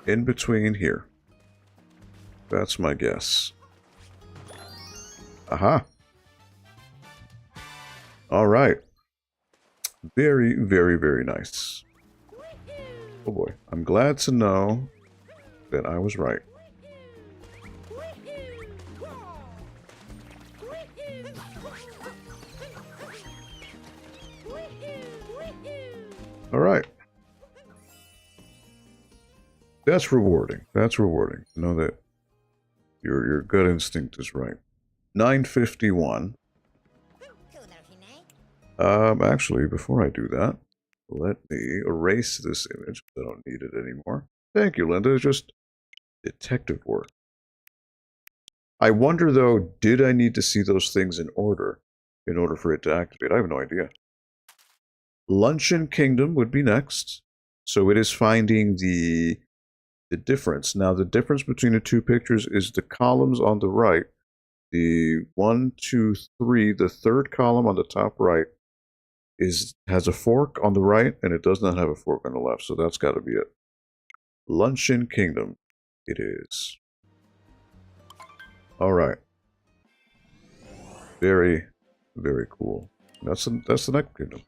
In between here. That's my guess. Aha. All right. Very, very, very nice. Oh boy. I'm glad to know that I was right. All right. That's rewarding. That's rewarding. To know that your gut instinct is right. 951. Actually, before I do that, let me erase this image. I don't need it anymore. Thank you, Linda. It's just detective work. I wonder, though, did I need to see those things in order for it to activate? I have no idea. Luncheon Kingdom would be next. So it is finding the difference. Now, the difference between the 2 pictures is the columns on the right. The 1, 2, 3, the 3rd column on the top right has a fork on the right, and it does not have a fork on the left, so that's got to be it. Luncheon Kingdom, it is. All right. Very, very cool. That's the next kingdom.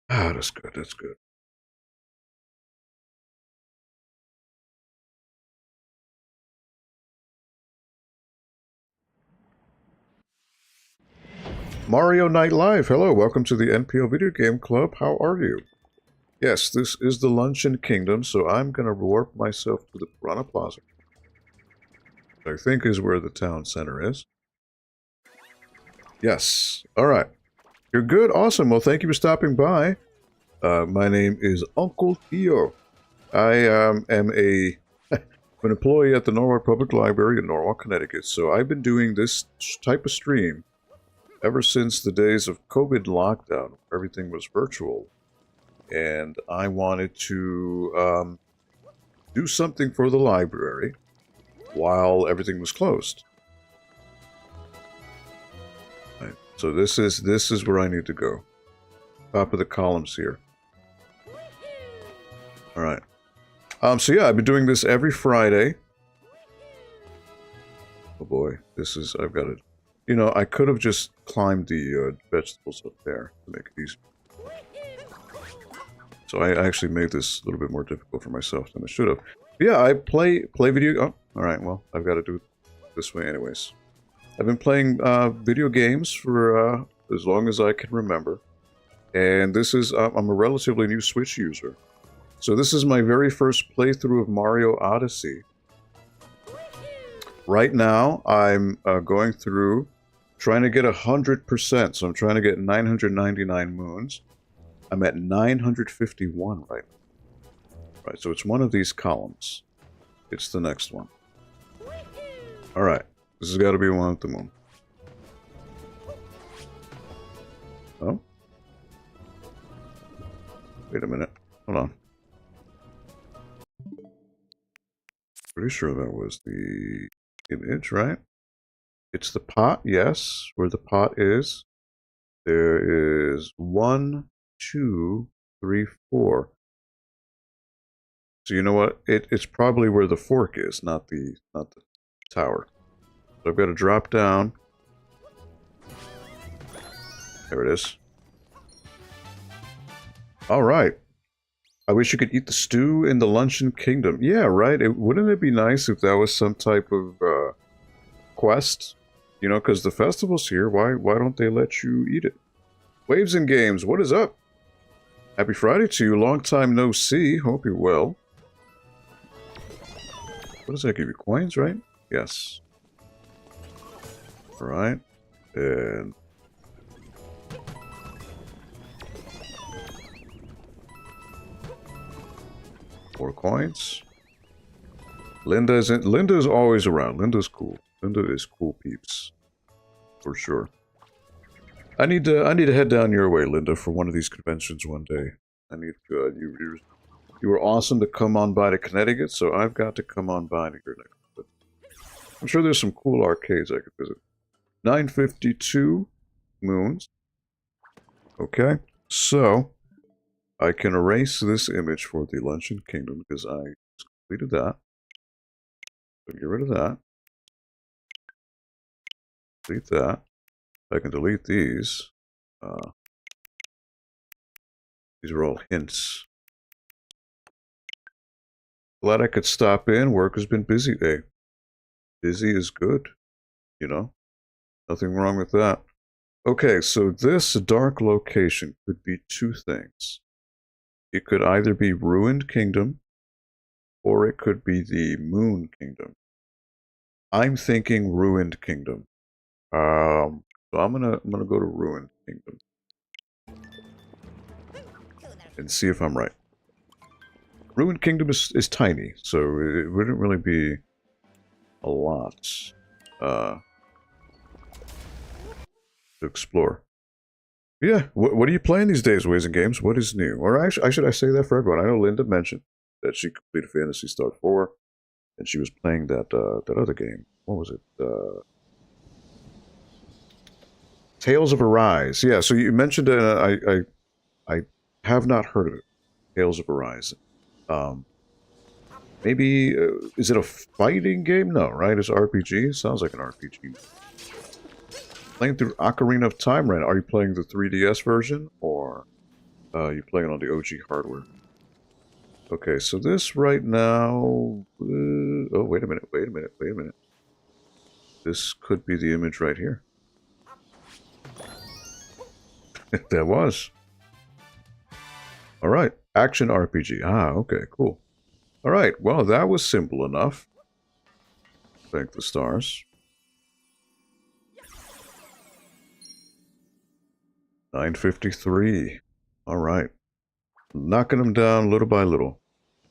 Ah, that's good. That's good. Mario Night Live. Hello, welcome to the NPL Video Game Club. How are you? Yes, this is the Luncheon Kingdom, so I'm gonna warp myself to the Piranha Plaza. I think is where the town center is. Yes. All right. You're good. Awesome. Well, thank you for stopping by. My name is Uncle Theo. I am an employee at the Norwalk Public Library in Norwalk, Connecticut. So I've been doing this type of stream ever since the days of COVID lockdown. Everything was virtual. And I wanted to do something for the library while everything was closed. Right. So this is where I need to go. Top of the columns here. All right. So yeah, I've been doing this every Friday. Oh boy, I've got it. You know, I could have just climbed the vegetables up there to make it easy. So I actually made this a little bit more difficult for myself than I should have. But yeah, I play video. Oh, all right. Well, I've got to do it this way, anyways. I've been playing video games for as long as I can remember, and this is I'm a relatively new Switch user. So this is my very first playthrough of Mario Odyssey. Right now, I'm going through, trying to get 100%, so I'm trying to get 999 moons. I'm at 951 right now. Right, so it's one of these columns. It's the next one. Alright, this has got to be one at the moon. Oh? Wait a minute. Hold on. Pretty sure that was the image, right? It's the pot, yes. Where the pot is, there is 1, 2, 3, 4. So you know what? It's probably where the fork is, not the tower. So I've got to drop down. There it is. All right. I wish you could eat the stew in the Luncheon Kingdom. Yeah, right. Wouldn't it be nice if that was some type of quest? You know, because the festival's here. Why don't they let you eat it? Waves and Games, what is up? Happy Friday to you. Long time no see. Hope you're well. What does that give you? Coins, right? Yes. All right. And... more coins. Linda's always around. Linda's cool. Linda is cool peeps. For sure. I need to head down your way, Linda, for one of these conventions one day. I need to you were awesome to come on by to Connecticut, so I've got to come on by to your next one. I'm sure there's some cool arcades I could visit. 952 moons. Okay. So I can erase this image for the Luncheon Kingdom because I completed that. So get rid of that. Delete that. I can delete these. These are all hints. Glad I could stop in. Work has been busy today. Busy is good. You know? Nothing wrong with that. Okay, so this dark location could be two things. It could either be Ruined Kingdom, or it could be the Moon Kingdom. I'm thinking Ruined Kingdom. So I'm gonna go to Ruined Kingdom and see if I'm right. Ruined Kingdom is tiny, so it wouldn't really be a lot to explore. Yeah, what are you playing these days, Ways and Games? What is new? Or actually, should I say that for everyone? I know Linda mentioned that she completed Phantasy Star 4, and she was playing that other game. What was it? Tales of Arise. Yeah, so you mentioned it. I have not heard of it. Tales of Arise. Maybe, is it a fighting game? No, right? It's RPG? Sounds like an RPG. Playing through Ocarina of Time right now. Are you playing the 3DS version? Or are you playing on the OG hardware? Okay, so this right now... oh, wait a minute, wait a minute, wait a minute. This could be the image right here. That was. Alright, action RPG. Ah, okay, cool. Alright, well, that was simple enough. Thank the stars. 953. Alright. Knocking them down little by little.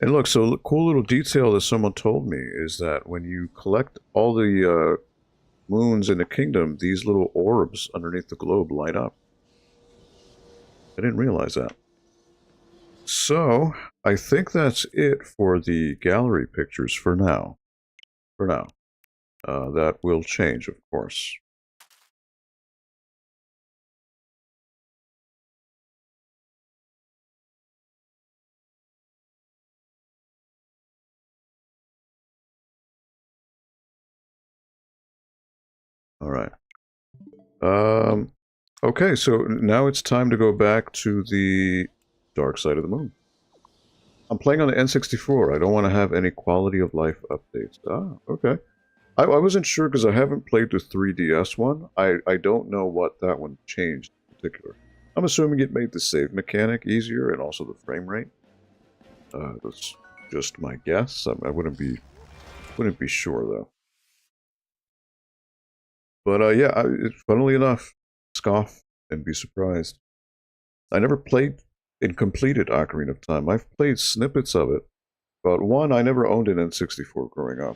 And look, so a cool little detail that someone told me is that when you collect all the moons in the kingdom, these little orbs underneath the globe light up. I didn't realize that. So, I think that's it for the gallery pictures for now. For now. That will change, of course. Alright. Okay, so now it's time to go back to the dark side of the moon. I'm playing on the N64. I don't want to have any quality of life updates. Ah, okay. I wasn't sure because I haven't played the 3DS one. I don't know what that one changed in particular. I'm assuming it made the save mechanic easier and also the frame rate. That's just my guess. I wouldn't be sure though. But yeah, funnily enough, scoff and be surprised. I never played and completed Ocarina of Time. I've played snippets of it, but one, I never owned an N64 growing up.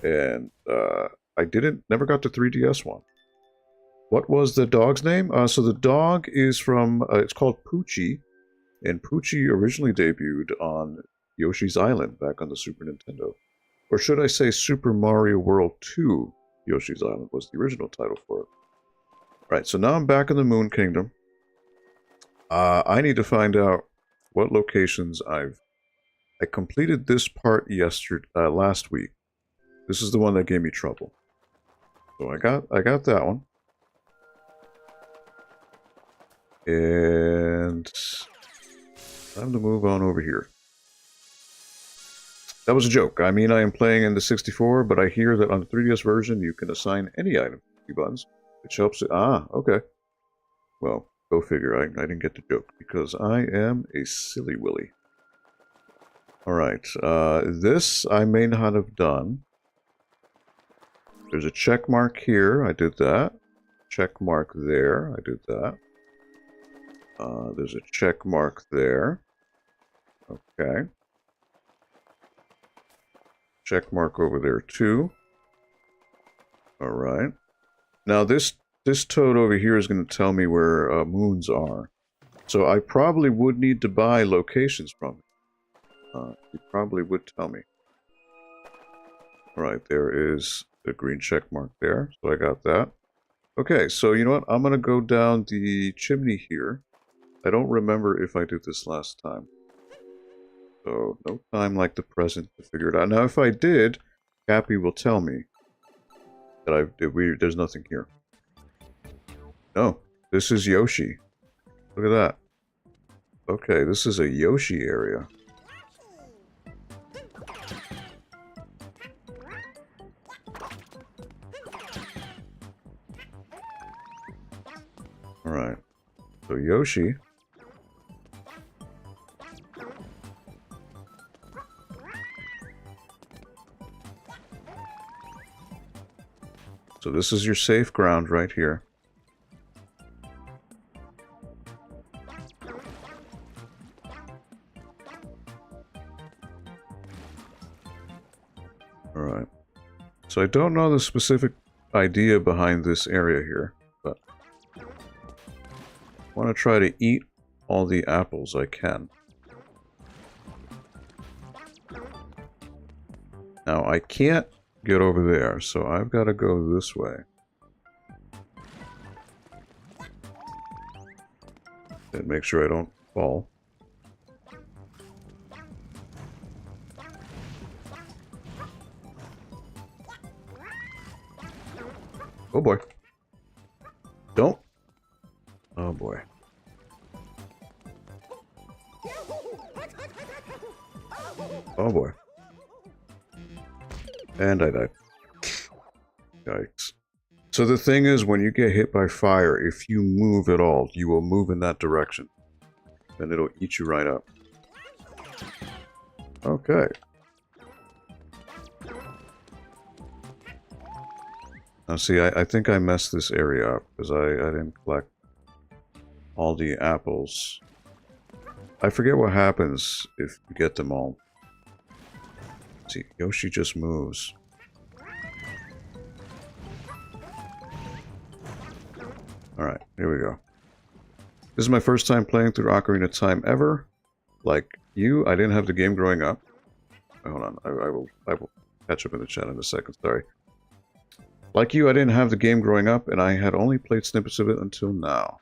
And I never got the 3DS one. What was the dog's name? So the dog is from, it's called Poochie, and Poochie originally debuted on Yoshi's Island back on the Super Nintendo. Or should I say Super Mario World 2 Yoshi's Island was the original title for it. Right, so now I'm back in the Moon Kingdom. I need to find out what locations I completed this part last week. This is the one that gave me trouble. So I got that one. And time to move on over here. That was a joke. I mean, I am playing in the 64, but I hear that on the 3DS version, you can assign any item to 2 buttons, which helps it. Ah, okay. Well, go figure. I didn't get the joke, because I am a silly willy. Alright, this I may not have done. There's a check mark here. I did that. Check mark there. I did that. There's a check mark there. Okay. Check mark over there too. Alright. Now this toad over here is going to tell me where moons are. So I probably would need to buy locations from it. He probably would tell me. Alright, there is the green check mark there. So I got that. Okay, so you know what? I'm going to go down the chimney here. I don't remember if I did this last time. So, no time like the present to figure it out. Now, if I did, Cappy will tell me that there's nothing here. No, this is Yoshi. Look at that. Okay, this is a Yoshi area. Alright. So, Yoshi... So this is your safe ground right here. Alright. So I don't know the specific idea behind this area here, but I want to try to eat all the apples I can. Now I can't get over there, so I've got to go this way. And make sure I don't fall. Oh boy. Don't. Oh boy. Oh boy. And I died. Yikes. So the thing is, when you get hit by fire, if you move at all, you will move in that direction. And it'll eat you right up. Okay. Now see, I think I messed this area up, because I didn't collect all the apples. I forget what happens if you get them all. See, Yoshi just moves. Alright, here we go. This is my first time playing through Ocarina of Time ever. Like you, I didn't have the game growing up. Hold on, I will catch up in the chat in a second, sorry. Like you, I didn't have the game growing up, and I had only played snippets of it until now.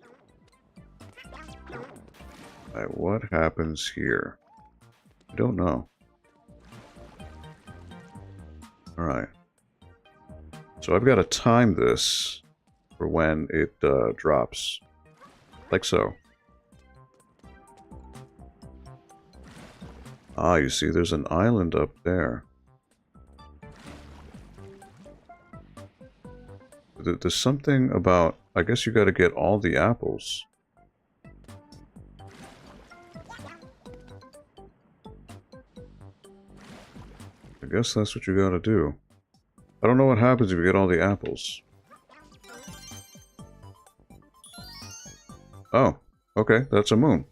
Alright, what happens here? I don't know. Alright. So I've got to time this for when it drops. Like so. Ah, you see, there's an island up there. There's something about... I guess you got to get all the apples. I guess that's what you got to do. I don't know what happens if you get all the apples. Oh, okay, that's a moon.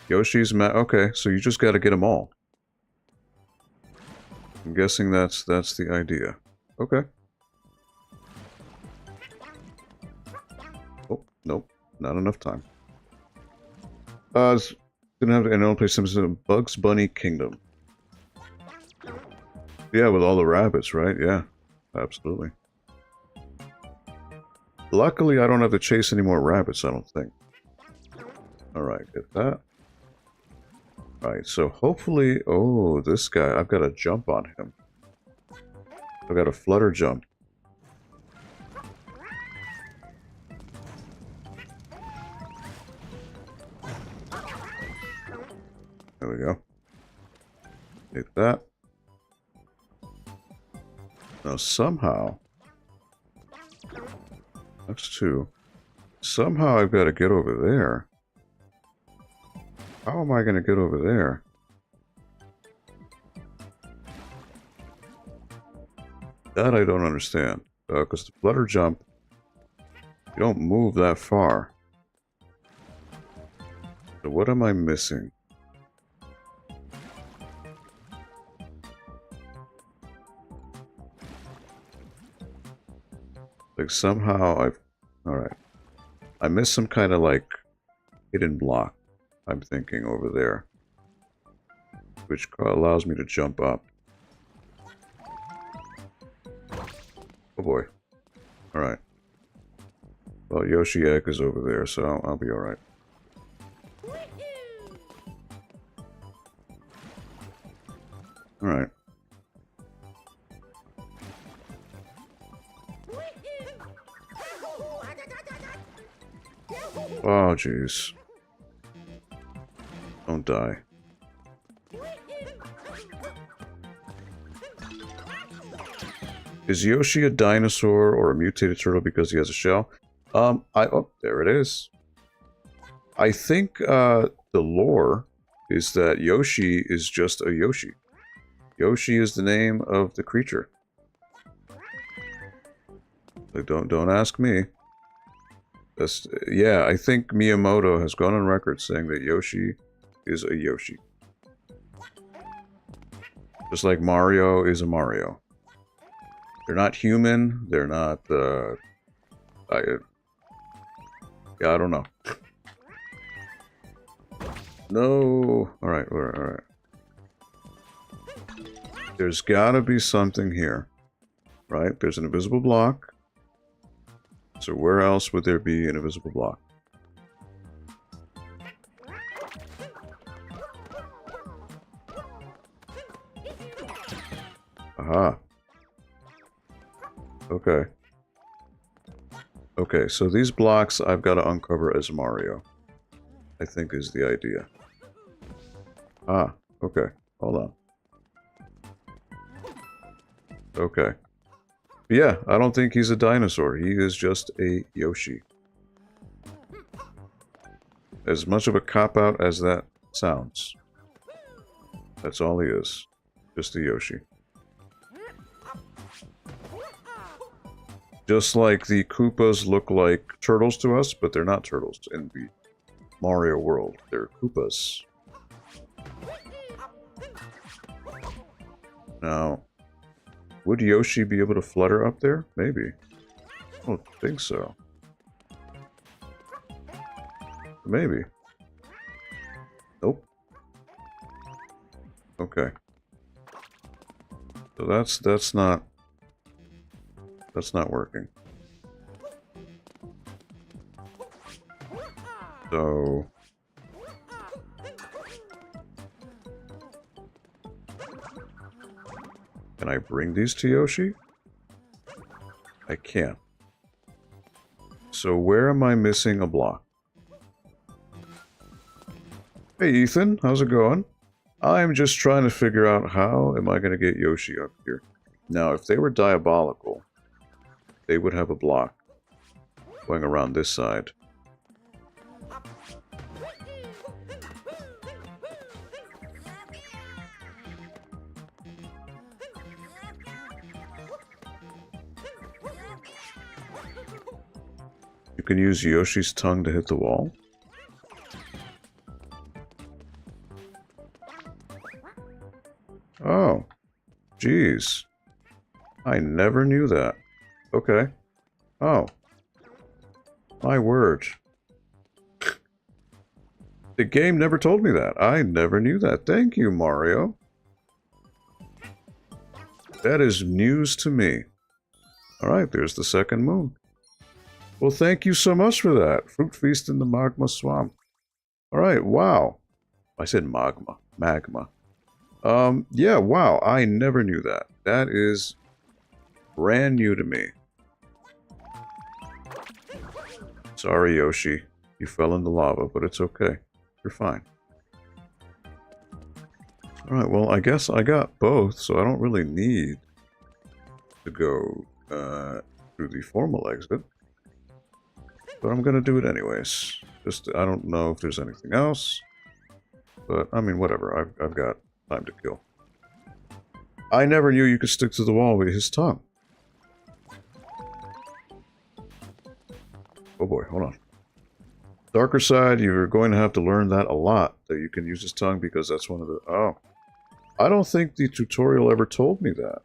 Yoshi's okay, so you just gotta get them all. I'm guessing that's the idea. Okay. Oh, nope, not enough time. Didn't have to play Simpsons Bugs Bunny Kingdom. Yeah, with all the rabbits, right? Yeah, absolutely. Luckily, I don't have to chase any more rabbits, I don't think. Alright, get that. Alright, so hopefully... Oh, this guy, I've got to jump on him. I've got to flutter jump. There we go. Take that. Now somehow... That's two. Somehow I've got to get over there. How am I going to get over there? That I don't understand. Because the flutter jump, you don't move that far. So what am I missing? Like somehow I've... Alright. I missed some kind of like hidden block, I'm thinking, over there. Which allows me to jump up. Oh boy. Alright. Well, Yoshi Egg is over there, so I'll be alright. Alright. Oh, jeez. Don't die. Is Yoshi a dinosaur or a mutated turtle because he has a shell? Oh, there it is. I think, the lore is that Yoshi is just a Yoshi. Yoshi is the name of the creature. Like, don't ask me. That's, yeah, I think Miyamoto has gone on record saying that Yoshi is a Yoshi. Just like Mario is a Mario. They're not human, they're not, yeah, I don't know. No! Alright, alright. There's gotta be something here. Right? There's an invisible block. So where else would there be an invisible block? Aha. Okay. Okay, so these blocks I've got to uncover as Mario, I think is the idea. Ah, okay. Hold on. Okay. Yeah, I don't think he's a dinosaur. He is just a Yoshi. As much of a cop-out as that sounds. That's all he is. Just a Yoshi. Just like the Koopas look like turtles to us, but they're not turtles in the Mario world. They're Koopas. Now, would Yoshi be able to flutter up there? Maybe. I don't think so. Maybe. Nope. Okay. So that's not working. So can I bring these to Yoshi? I can't. So where am I missing a block? Hey Ethan, how's it going? I'm just trying to figure out how am I going to get Yoshi up here. Now, if they were diabolical, they would have a block going around this side. You can use Yoshi's tongue to hit the wall. Oh, geez. I never knew that. Okay. Oh. My word. The game never told me that. I never knew that. Thank you, Mario. That is news to me. Alright, there's the second moon. Well, thank you so much for that. Fruit Feast in the Magma Swamp. Alright, wow. I said magma. Magma. Yeah, wow. I never knew that. That is brand new to me. Sorry, Yoshi. You fell in the lava, but it's okay. You're fine. Alright, well, I guess I got both, so I don't really need to go through the formal exit. But I'm gonna do it anyways. Just, I don't know if there's anything else. But, I mean, whatever. I've got time to kill. I never knew you could stick to the wall with his tongue. Oh boy, hold on. Darker side, you're going to have to learn that a lot, that you can use his tongue, because that's one of the... Oh. I don't think the tutorial ever told me that.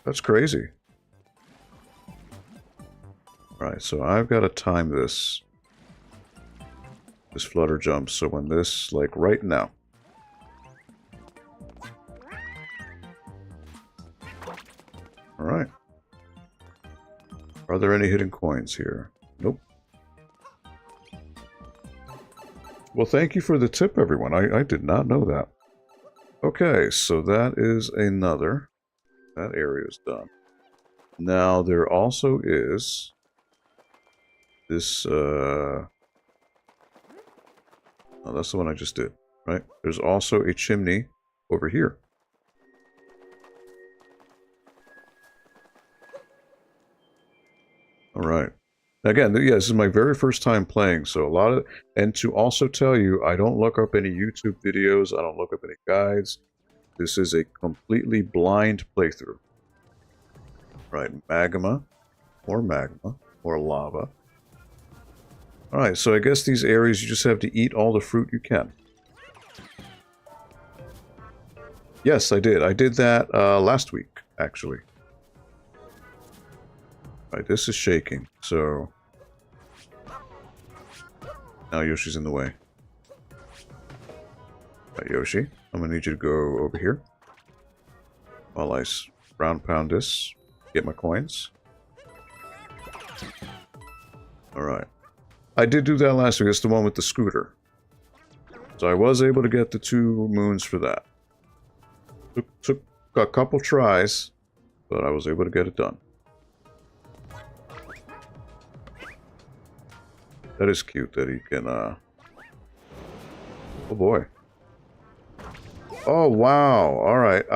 That's crazy. Alright, so I've got to time this flutter jump, so when this, like right now. Alright. Are there any hidden coins here? Nope. Well, thank you for the tip, everyone. I did not know that. Okay, so that is another. That area is done. Now, there also is this, oh, that's the one I just did, right? There's also a chimney over here. All right. Again, yeah, this is my very first time playing, so a lot of... And to also tell you, I don't look up any YouTube videos, I don't look up any guides. This is a completely blind playthrough. Right, magma, or lava. Alright, so I guess these areas you just have to eat all the fruit you can. Yes, I did. I did that last week, actually. Right, this is shaking, so... Now Yoshi's in the way. Right, Yoshi, I'm gonna need you to go over here. While I round pound this, get my coins. Alright. I did do that last week, it's the one with the scooter. So I was able to get the 2 moons for that. Took a couple tries, but I was able to get it done. That is cute that he can, Oh boy. Oh, wow. Alright,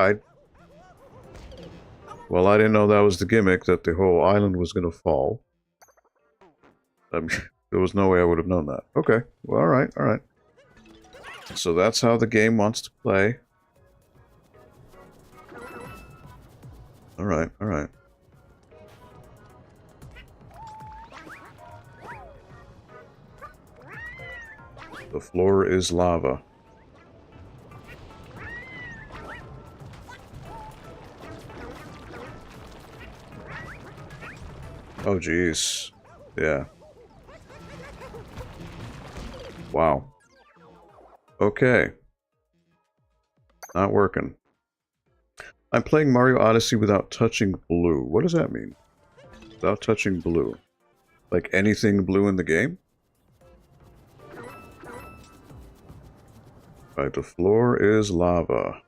Well, I didn't know that was the gimmick, that the whole island was gonna fall. There was no way I would have known that. Okay, well, alright, alright. So that's how the game wants to play. Alright, alright. The floor is lava. Oh, jeez. Yeah. Wow. Okay. Not working. I'm playing Mario Odyssey without touching blue. What does that mean? Without touching blue. Like anything blue in the game? Right, the floor is lava.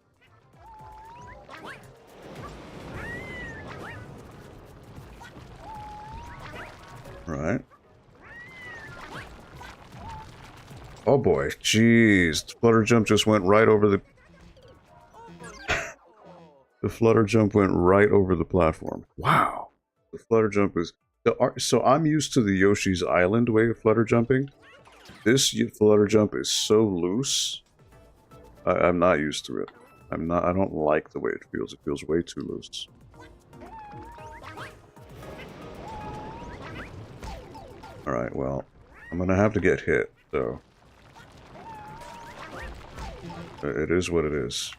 Right. Oh boy, jeez. The flutter jump just went right over the... The flutter jump went right over the platform. Wow. The flutter jump is... So I'm used to the Yoshi's Island way of flutter jumping. This flutter jump is so loose. I'm not used to it. I don't like the way it feels. It feels way too loose. Alright, well, I'm gonna have to get hit, so... It is what it is.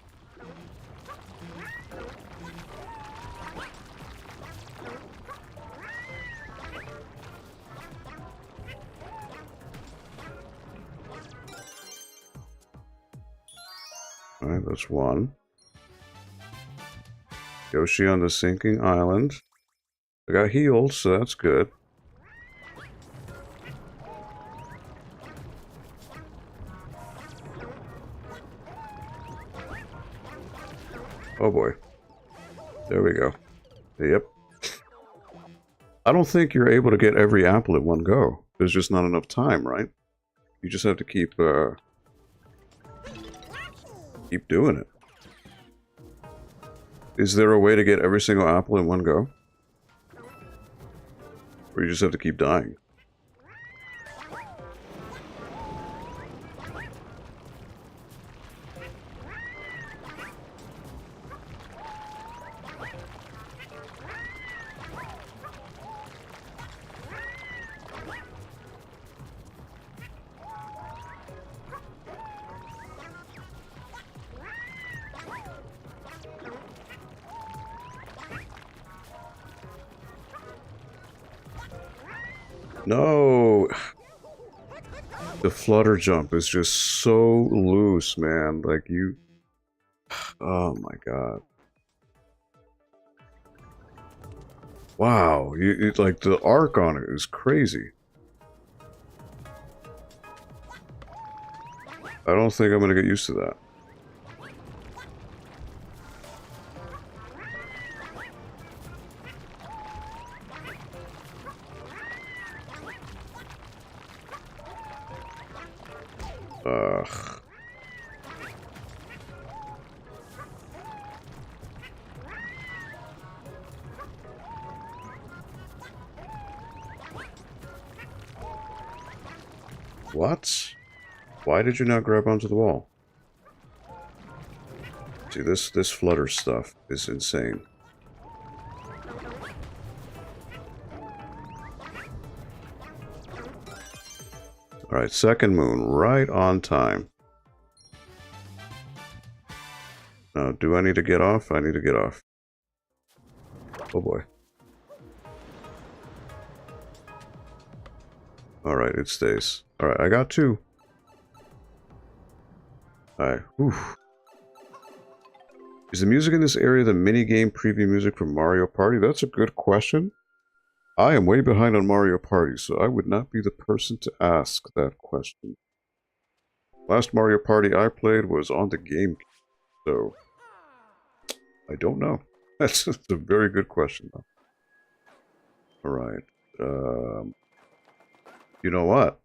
Alright, that's one. Yoshi on the sinking island. I got healed, so that's good. Oh boy. There we go. Yep. I don't think you're able to get every apple at one go. There's just not enough time, right? You just have to keep doing it. Is there a way to get every single apple in one go? Or you just have to keep dying? No! The flutter jump is just so loose, man. Like, you... Oh my god. Wow, like, the arc on it is crazy. I don't think I'm gonna get used to that. Ugh. What? Why did you not grab onto the wall? See, this flutter stuff is insane. Alright, second moon, right on time. Now, do I need to get off? I need to get off. Oh boy. Alright, it stays. Alright, I got two. Alright, whew. Is the music in this area the minigame preview music from Mario Party? That's a good question. I am way behind on Mario Party, so I would not be the person to ask that question. Last Mario Party I played was on the GameCube, so I don't know. That's a very good question, though. Alright. You know what?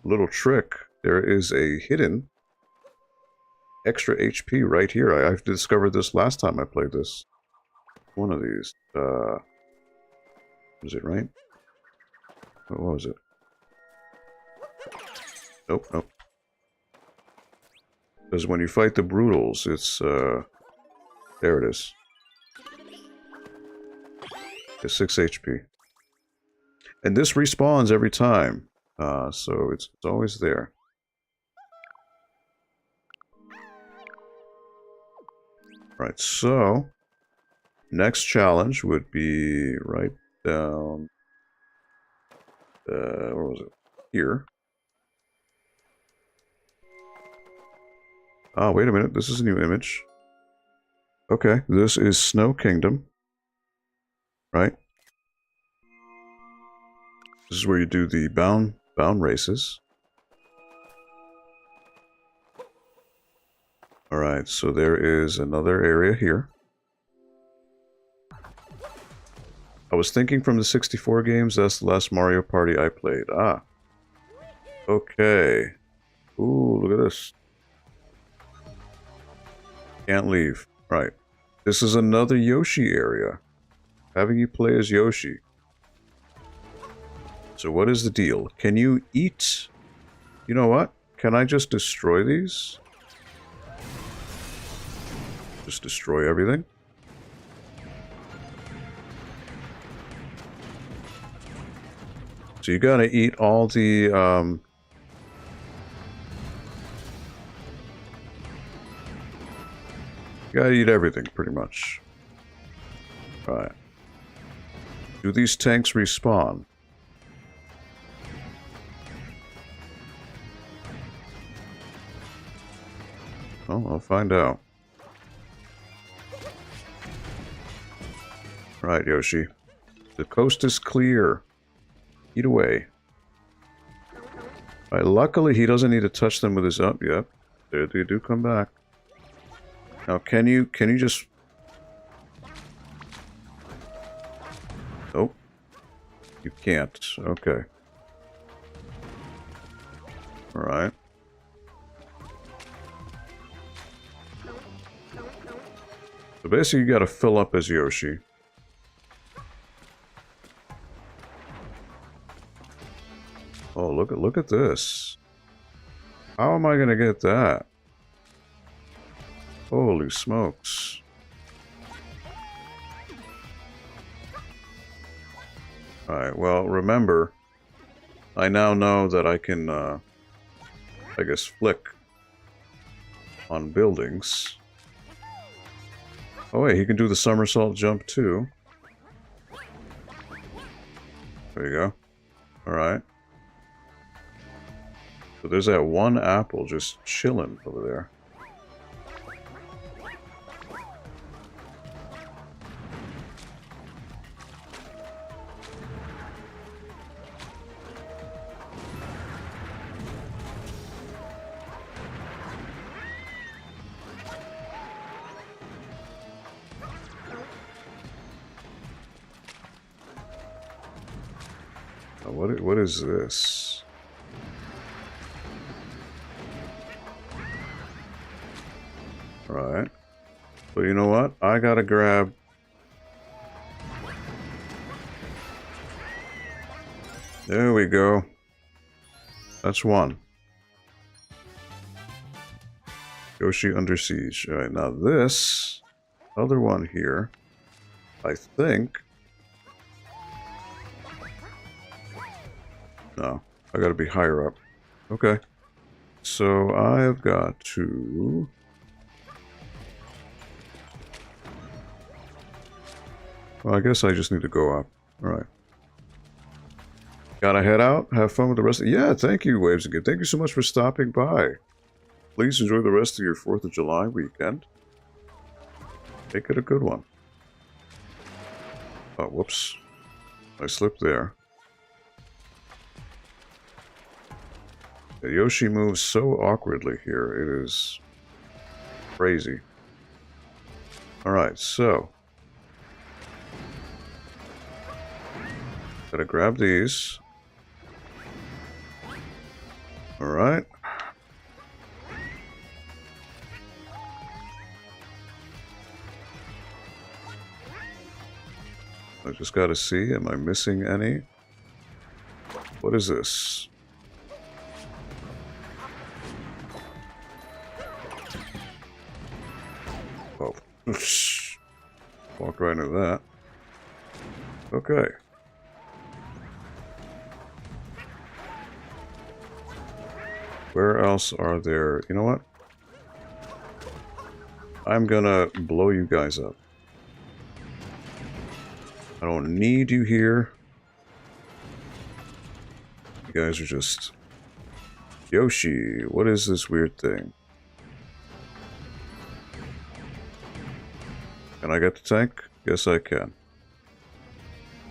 little trick. There is a hidden extra HP right here. I've discovered this last time I played this. One of these. Was it right? What was it? Nope, nope. Because when you fight the Broodals, it's, there it is. It's 6 HP. And this respawns every time. So it's always there. Right, so next challenge would be right down, where was it? Here. Ah, wait a minute, this is a new image. Okay, this is Snow Kingdom. Right? This is where you do the bound races. Alright, so there is another area here. I was thinking from the 64 games, that's the last Mario Party I played. Ah. Okay. Ooh, look at this. Can't leave. Right. This is another Yoshi area. Having you play as Yoshi. So what is the deal? Can you eat? You know what? Can I just destroy these? Just destroy everything? So you gotta eat all the, you gotta eat everything, pretty much. Right. Do these tanks respawn? Oh, I'll find out. Right, Yoshi. The coast is clear. Eat away. Right, luckily he doesn't need to touch them with his up. Yep. There they do come back. Now can you just... Nope. You can't. Okay. Alright. So basically you gotta fill up as Yoshi. Oh, look at this. How am I gonna get that? Holy smokes. Alright, well, remember, I now know that I can, I guess, flick on buildings. Oh wait, he can do the somersault jump too. There you go. Alright. So there's that one apple just chilling over there. Now what is this? Right. But you know what? I gotta grab... There we go. That's one. Yoshi Under Siege. Alright, now this other one here, I think... No, I gotta be higher up. Okay. So I've got to... Well, I guess I just need to go up. Alright. Gotta head out. Have fun with the rest of... Yeah, thank you, Waves again. Thank you so much for stopping by. Please enjoy the rest of your 4th of July weekend. Make it a good one. Oh, whoops. I slipped there. The Yoshi moves so awkwardly here. It is crazy. Alright, so... Gotta grab these. Alright. I just gotta see, am I missing any? What is this? Oh, walked right into that. Okay. Where else are there? You know what? I'm gonna blow you guys up. I don't need you here. You guys are just... Yoshi, what is this weird thing? Can I get the tank? Yes, I can.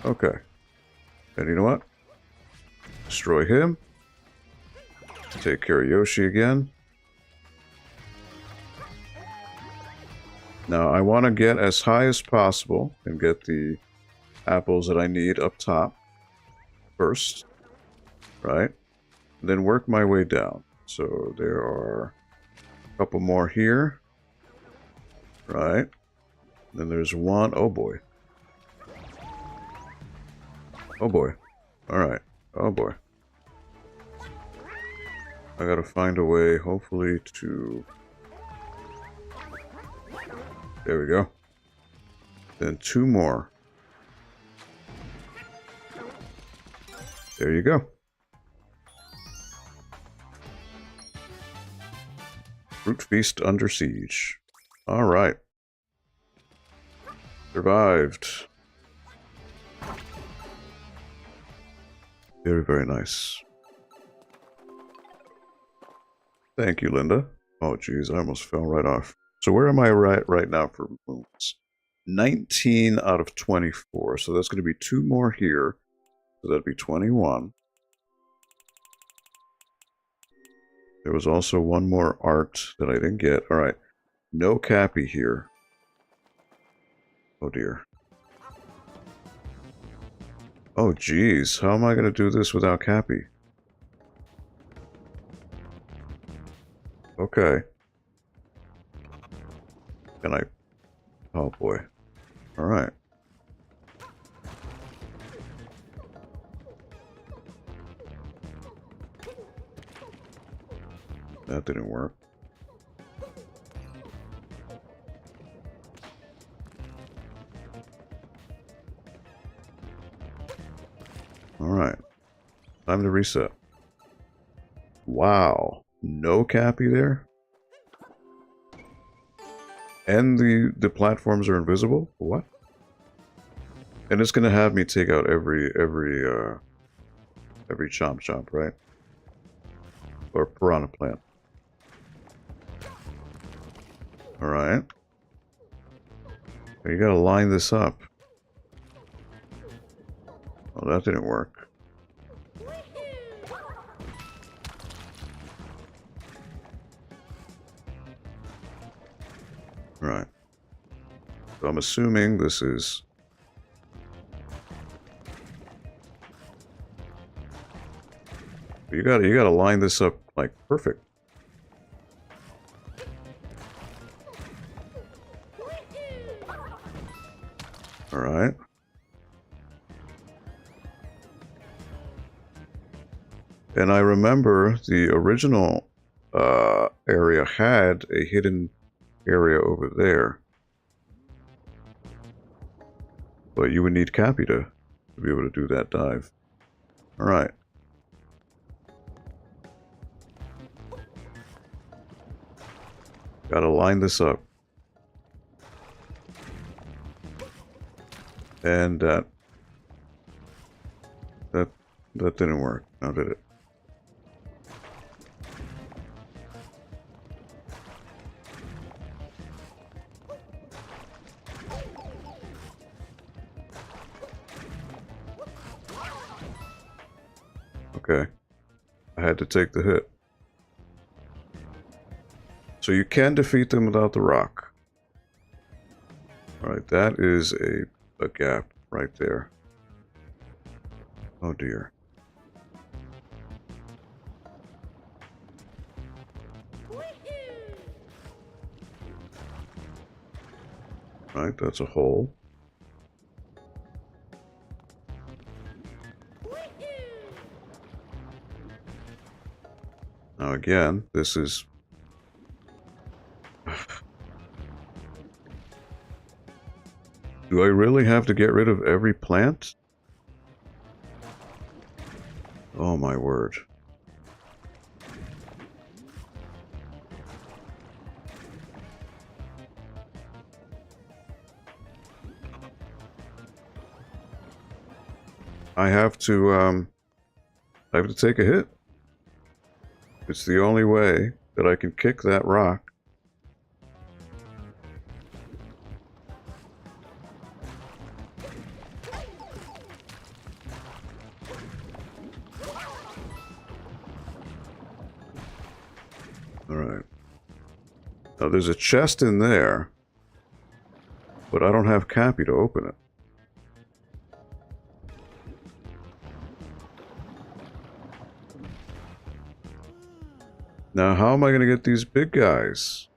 Okay. And you know what? Destroy him. Take care of Yoshi again. Now, I want to get as high as possible and get the apples that I need up top first. Right? And then work my way down. So there are a couple more here. Right? Then there's one. Oh boy. Oh boy. Alright. Oh boy. I gotta find a way, hopefully, to... There we go. Then two more. There you go. Fruit Feast under siege. Alright. Survived. Very, very nice. Thank you, Linda. Oh, geez, I almost fell right off. So where am I right now for moons? 19 out of 24. So that's going to be two more here. So that'd be 21. There was also one more art that I didn't get. All right. No Cappy here. Oh, dear. Oh, geez. How am I going to do this without Cappy? Okay. Can I... Oh, boy. Alright. That didn't work. Alright. Time to reset. Wow. No Cappy there? And the platforms are invisible? What? And it's gonna have me take out every chomp chomp, right? Or piranha plant. Alright. You gotta line this up. Oh, that didn't work. Right. So I'm assuming this is... You gotta line this up like perfect. Alright. And I remember the original area had a hidden area over there. But you would need Cappy to be able to do that dive. Alright. Gotta line this up. And that didn't work. Now did it? Okay. I had to take the hit. So you can defeat them without the rock. Alright, that is a gap right there. Oh dear. Right, that's a hole. Now again, this is... Do I really have to get rid of every plant? Oh my word. I have to take a hit. It's the only way that I can kick that rock. Alright. Now there's a chest in there, but I don't have Cappy to open it. Now, how am I going to get these big guys?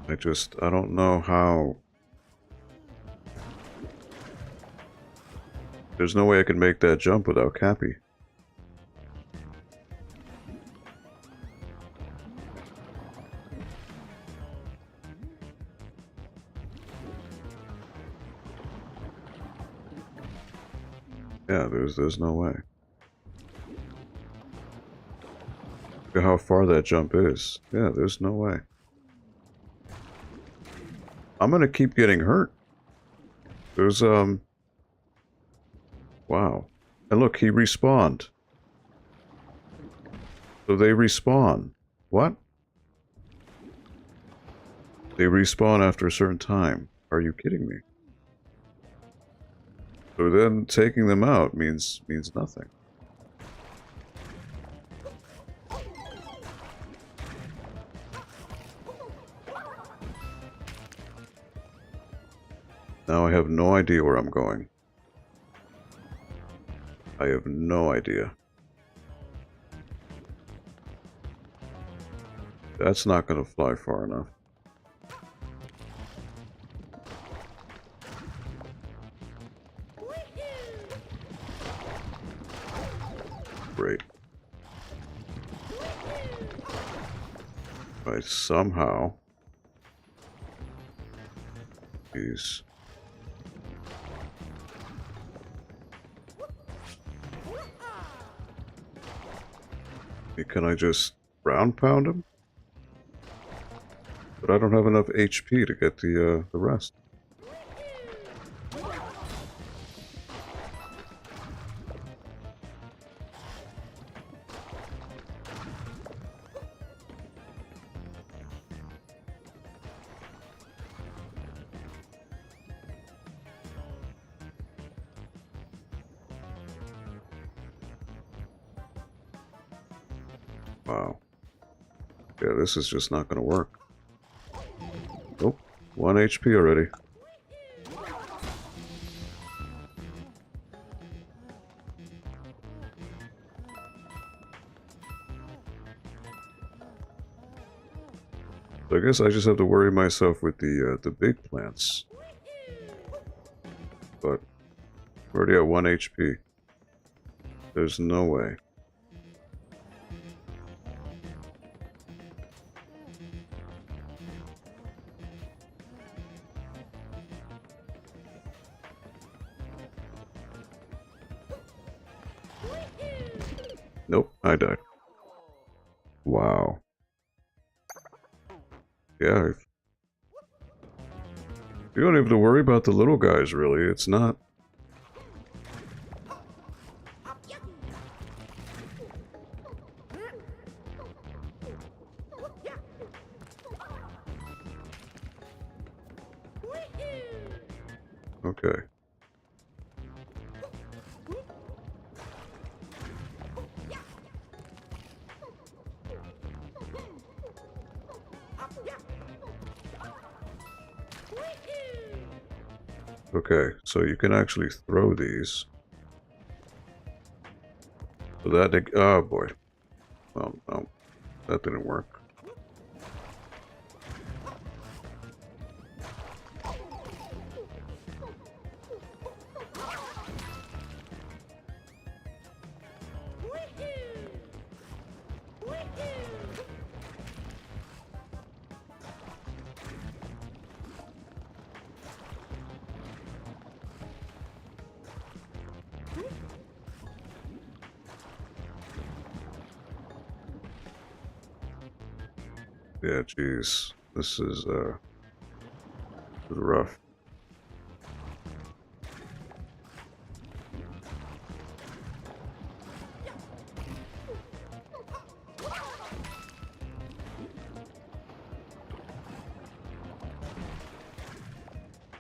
I don't know how. There's no way I can make that jump without Cappy. Yeah, there's no way. Look at how far that jump is. Yeah, there's no way. I'm gonna keep getting hurt. There's, wow. And look, he respawned. So they respawn. What? They respawn after a certain time. Are you kidding me? So then taking them out means nothing. Now I have no idea where I'm going. I have no idea. That's not going to fly far enough. Great. Right, somehow these... Can I just ground pound him? But I don't have enough HP to get the rest. Wow. Yeah, this is just not going to work. Oh, 1 HP already. So I guess I just have to worry myself with the big plants. But we're already at 1 HP. There's no way. Nope, I died. Wow. Yeah. You don't have to worry about the little guys, really. It's not... Okay. Okay, so you can actually throw these. So that, oh boy. Well, no, that didn't work. Yeah, geez. This is rough.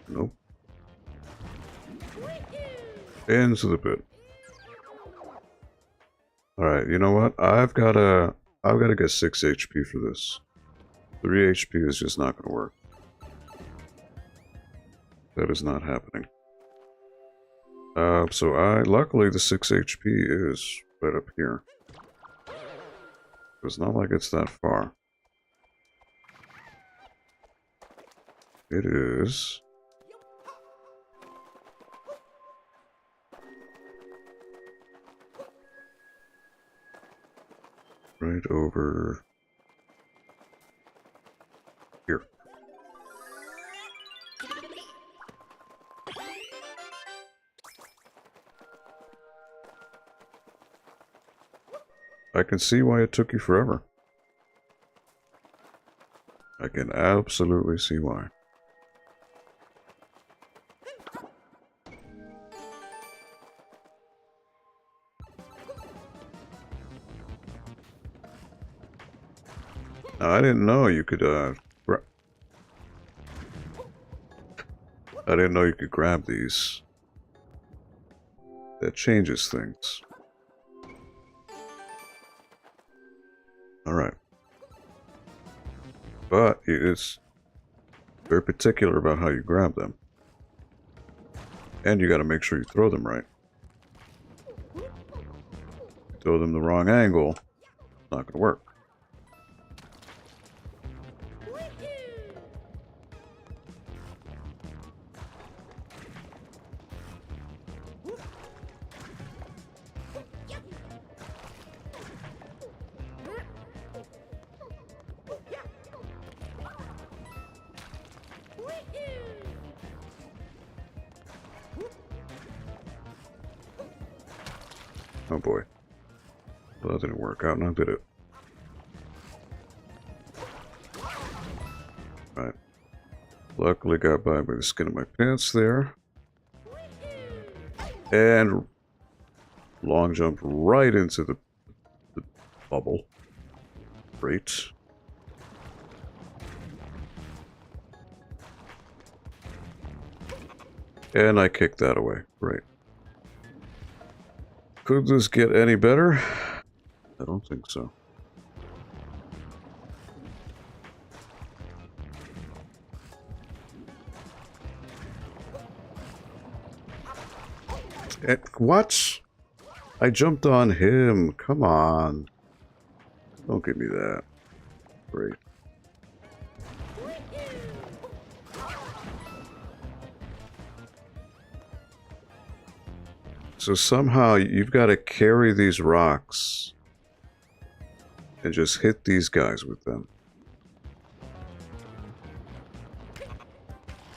Nope. Into the pit. Alright, you know what? I've gotta get 6 HP for this. 3 HP is just not gonna work. That is not happening. So luckily the 6 HP is right up here. It's not like it's that far. It is... right over... here. I can see why it took you forever. I can absolutely see why. Now, I didn't know you could, I didn't know you could grab these. That changes things. Alright. But it's very particular about how you grab them. And you gotta make sure you throw them right. Throw them the wrong angle, it's not gonna work. Oh boy. Well, that didn't work out, now did it? Right. Luckily got by the skin of my pants there. And long jump right into the bubble. Great. And I kicked that away. Great. Could this get any better? I don't think so. What? I jumped on him. Come on. Don't give me that. Great. So somehow you've got to carry these rocks and just hit these guys with them.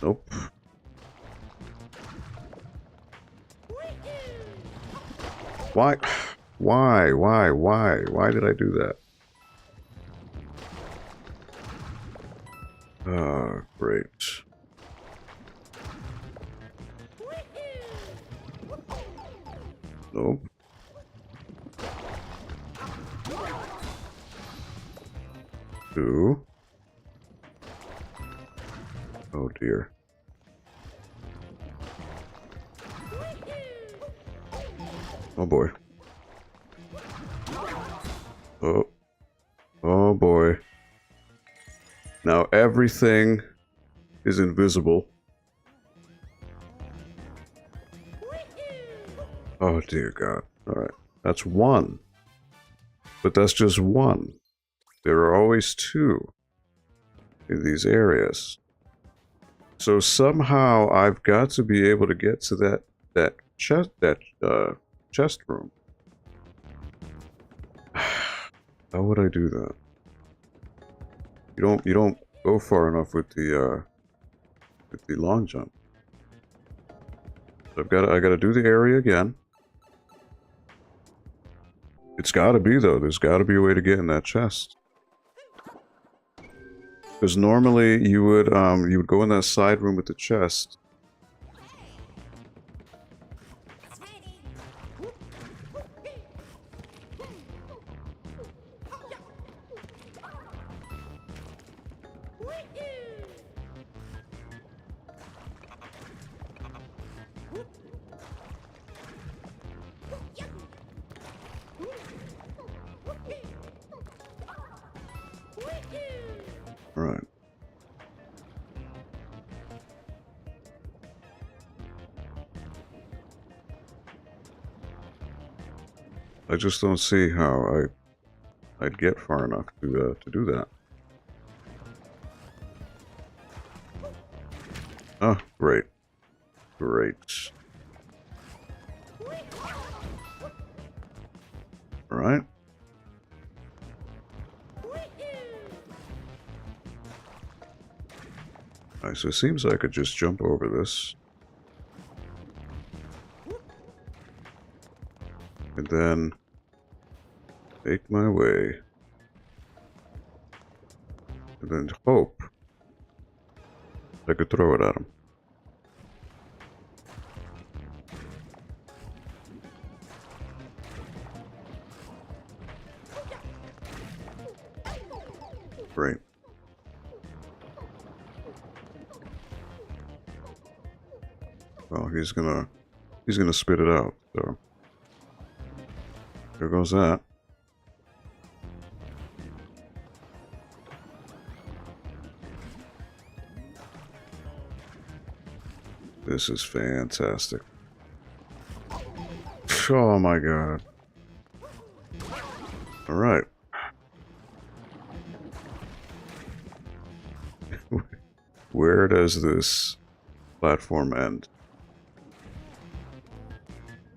Nope. Why? Why did I do that? Oh, great. Nope. Two. Oh dear. Oh boy. Oh. Oh boy. Now everything is invisible. Oh dear God. Alright. That's one. But that's just one. There are always two in these areas. So somehow I've got to be able to get to that chest room. How would I do that? You don't go far enough with the long jump. So I gotta do the area again. It's gotta be though. There's gotta be a way to get in that chest. Because normally you would go in that side room with the chest. Right. I just don't see how I'd get far enough to do that. Oh, great. Great. All right. Alright, so it seems like I could just jump over this. And then make my way. And then hope I could throw it at him. Great. Well, he's gonna spit it out, so there goes that. This is fantastic. Oh my god. Alright. Where does this platform end?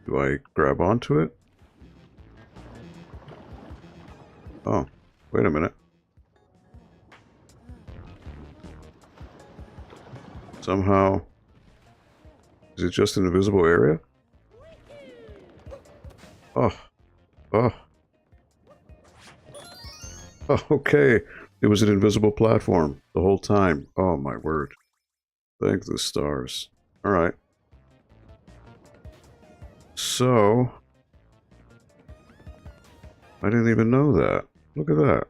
Do I grab onto it? Oh, wait a minute. Somehow... Is it just an invisible area? Oh. Oh. Oh, okay. It was an invisible platform the whole time. Oh my word. Thank the stars. Alright. So... I didn't even know that. Look at that.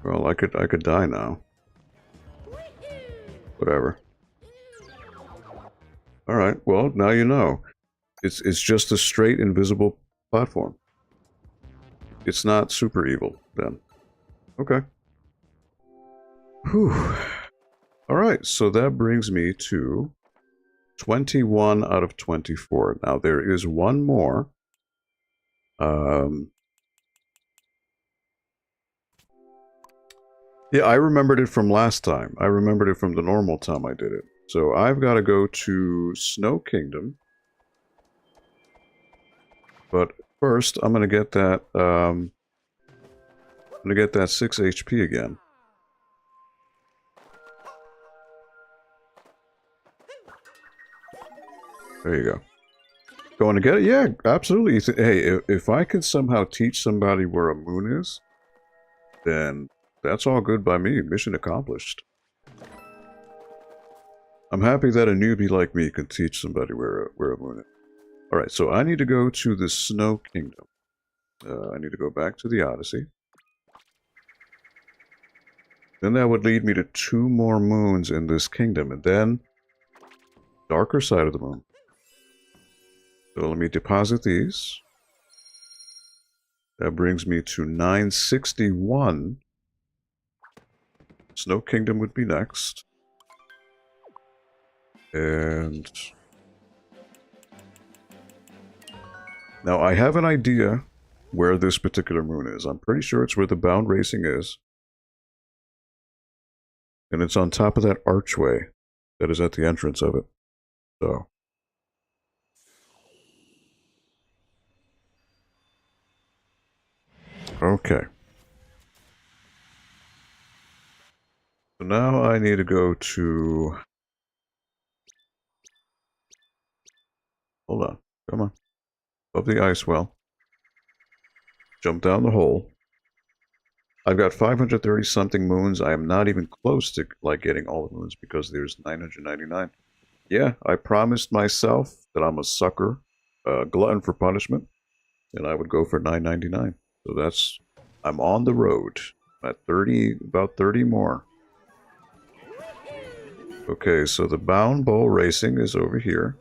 Well, I could die now. Whatever. Alright, well, now you know. It's just a straight invisible platform. It's not super evil, then. Okay. Whew. Alright, so that brings me to 21 out of 24. Now, there is one more. Yeah, I remembered it from last time. I remembered it from the normal time I did it. So I've got to go to Snow Kingdom. But first, I'm gonna get that. I'm gonna get that 6 HP again. There you go. Going to get it? Yeah, absolutely. Hey, if I can somehow teach somebody where a moon is, then that's all good by me. Mission accomplished. I'm happy that a newbie like me can teach somebody where a moon is. Alright, so I need to go to the Snow Kingdom. I need to go back to the Odyssey. Then that would lead me to 2 more moons in this kingdom, and then darker side of the moon. So let me deposit these. That brings me to 961. Snow Kingdom would be next. And... now I have an idea where this particular moon is. I'm pretty sure it's where the bound racing is. And it's on top of that archway that is at the entrance of it. So. Okay. So now I need to go to... Hold on. Come on. Above the ice well. Jump down the hole. I've got 530 something moons. I am not even close to like getting all the moons because there's 999. Yeah, I promised myself that I'm a sucker, glutton for punishment, and I would go for 999. So that's, I'm on the road at 30, about 30 more. Okay, so the bound bowl racing is over here.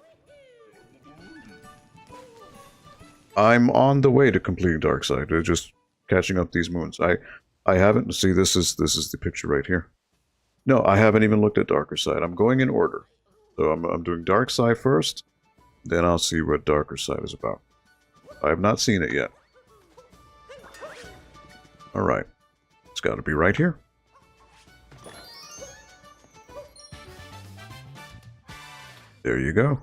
I'm on the way to completing Darkside. They're just catching up these moons. I haven't, see, this is the picture right here. No, I haven't even looked at Darker Side. I'm going in order. So I'm doing Dark Side first, then I'll see what Darker Side is about. I have not seen it yet. Alright. It's got to be right here. There you go.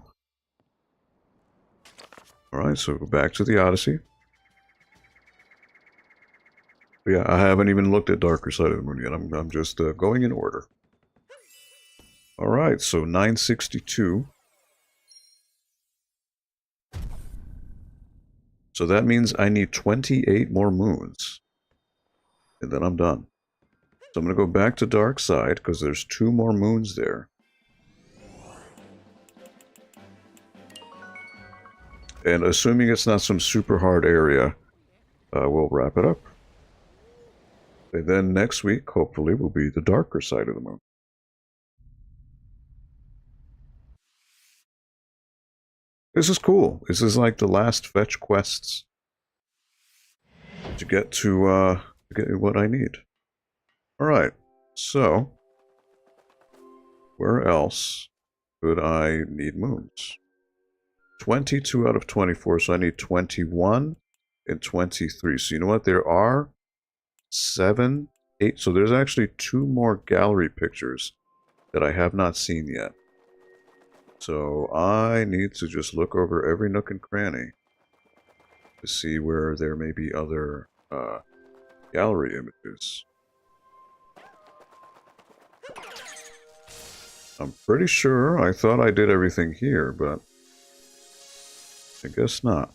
Alright, so go back to the Odyssey. Yeah, I haven't even looked at Darker Side of the Moon yet. I'm just going in order. Alright, so 962. So that means I need 28 more moons. And then I'm done. So I'm going to go back to Dark Side, because there's 2 more moons there. And assuming it's not some super hard area, we'll wrap it up. And then next week, hopefully, will be the darker side of the moon. This is cool. This is like the last fetch quests to get to get what I need. Alright, so where else could I need moons? 22 out of 24, so I need 21 and 23. So you know what? There are 7, 8. So there's actually 2 more gallery pictures that I have not seen yet. So I need to just look over every nook and cranny to see where there may be other gallery images. I'm pretty sure I thought I did everything here, but I guess not.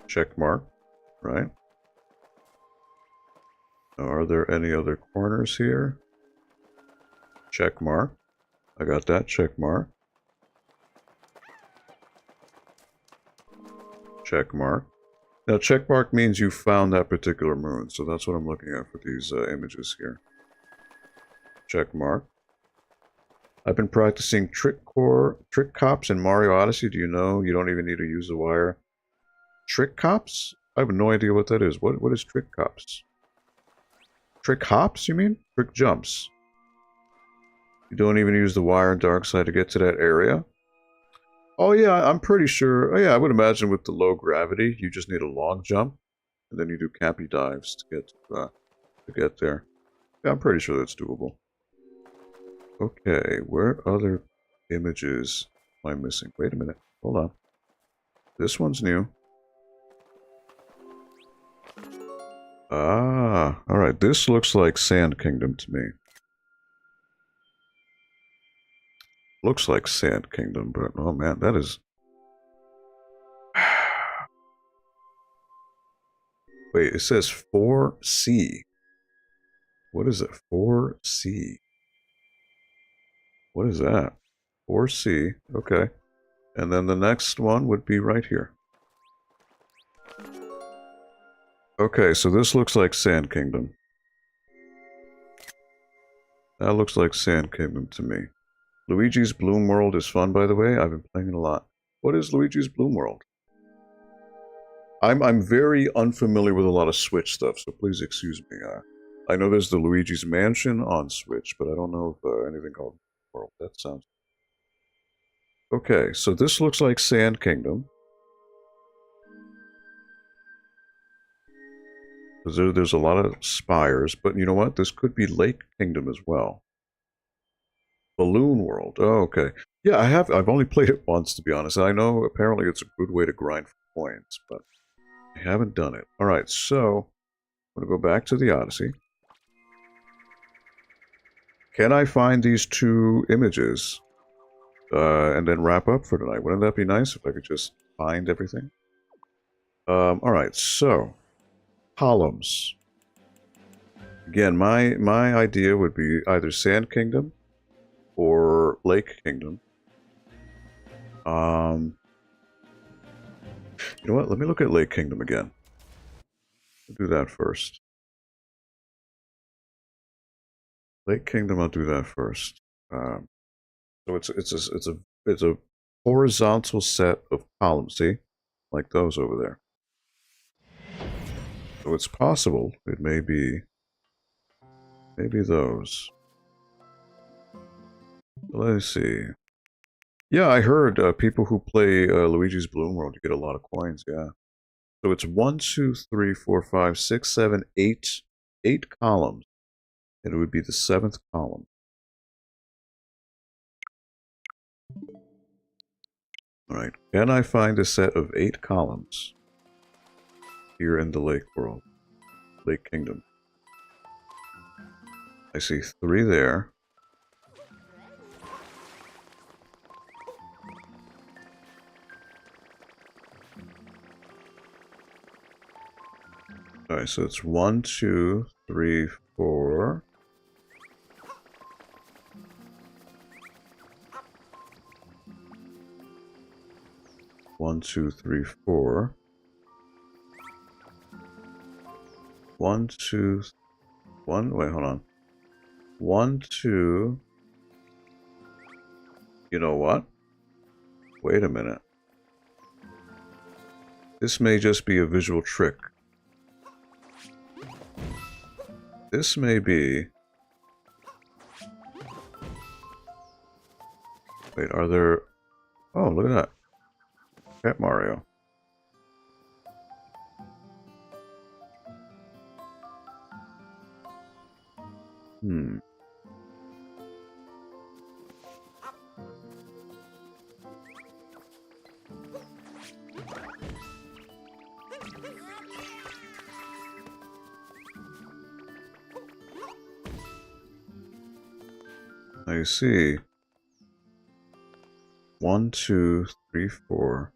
Check mark, right? Are there any other corners here? Check mark. I got that check mark. Check mark. Now check mark means you found that particular moon, so that's what I'm looking at for these images here. Check mark. I've been practicing trick cops in Mario Odyssey. Do you know you don't even need to use the wire? Trick cops? I have no idea what that is. What is trick cops? Trick hops, you mean? Trick jumps. You don't even use the wire in Dark Side to get to that area? Oh yeah, I'm pretty sure. Oh yeah, I would imagine with the low gravity, you just need a long jump, and then you do Cappy dives to get there. Yeah, I'm pretty sure that's doable. Okay, where other images am I missing? Wait a minute. Hold on. This one's new. Ah, alright. This looks like Sand Kingdom to me. Looks like Sand Kingdom, but oh man, that is... Wait, it says 4C. What is it? 4C. What is that? 4C. Okay. And then the next one would be right here. Okay, so this looks like Sand Kingdom. That looks like Sand Kingdom to me. Luigi's Bloom World is fun, by the way. I've been playing it a lot. What is Luigi's Bloom World? I'm very unfamiliar with a lot of Switch stuff, so please excuse me. I know there's the Luigi's Mansion on Switch, but I don't know if anything called World. That sounds... Okay, so this looks like Sand Kingdom. There's a lot of spires, but you know what? This could be Lake Kingdom as well. Balloon World. Oh, okay. Yeah, I've only played it once, to be honest. I know apparently it's a good way to grind for coins, but I haven't done it. All right, so I'm going to go back to the Odyssey. Can I find these two images and then wrap up for tonight? Wouldn't that be nice if I could just find everything? All right, so columns. Again, my idea would be either Sand Kingdom or Lake Kingdom. You know what? Let me look at Lake Kingdom again. I'll do that first. Lake Kingdom, I'll do that first. So it's a horizontal set of columns. See, like those over there. So it's possible it may be those. Let's see. Yeah, I heard people who play Luigi's Balloon World, you get a lot of coins. Yeah. So it's 1, 2, 3, 4, 5, 6, 7, 8, 8 columns, and it would be the 7th column. All right. Can I find a set of 8 columns here in the Lake World, Lake Kingdom? I see 3 there. All right, so it's 1, 2, 3, 4. One, two, three, 4. 1, 2, 1. Wait, hold on. 1, 2. You know what? Wait a minute. This may just be a visual trick. This may be... Wait, are there... Oh, look at that. Cat Mario. I see. 1, 2, 3, 4,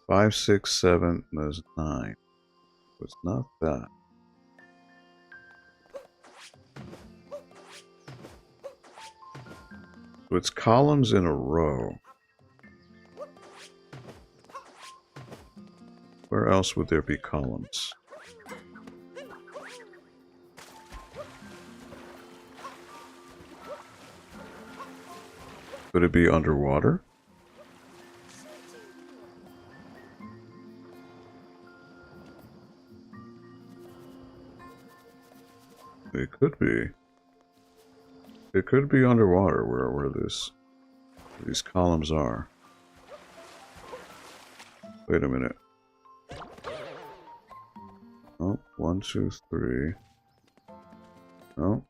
5, 6, 7. There's 9. It's not that. So it's columns in a row. Where else would there be columns? Could it be underwater? It could be. It could be underwater where these columns are. Wait a minute. Oh, 1, 2, 3. Oh.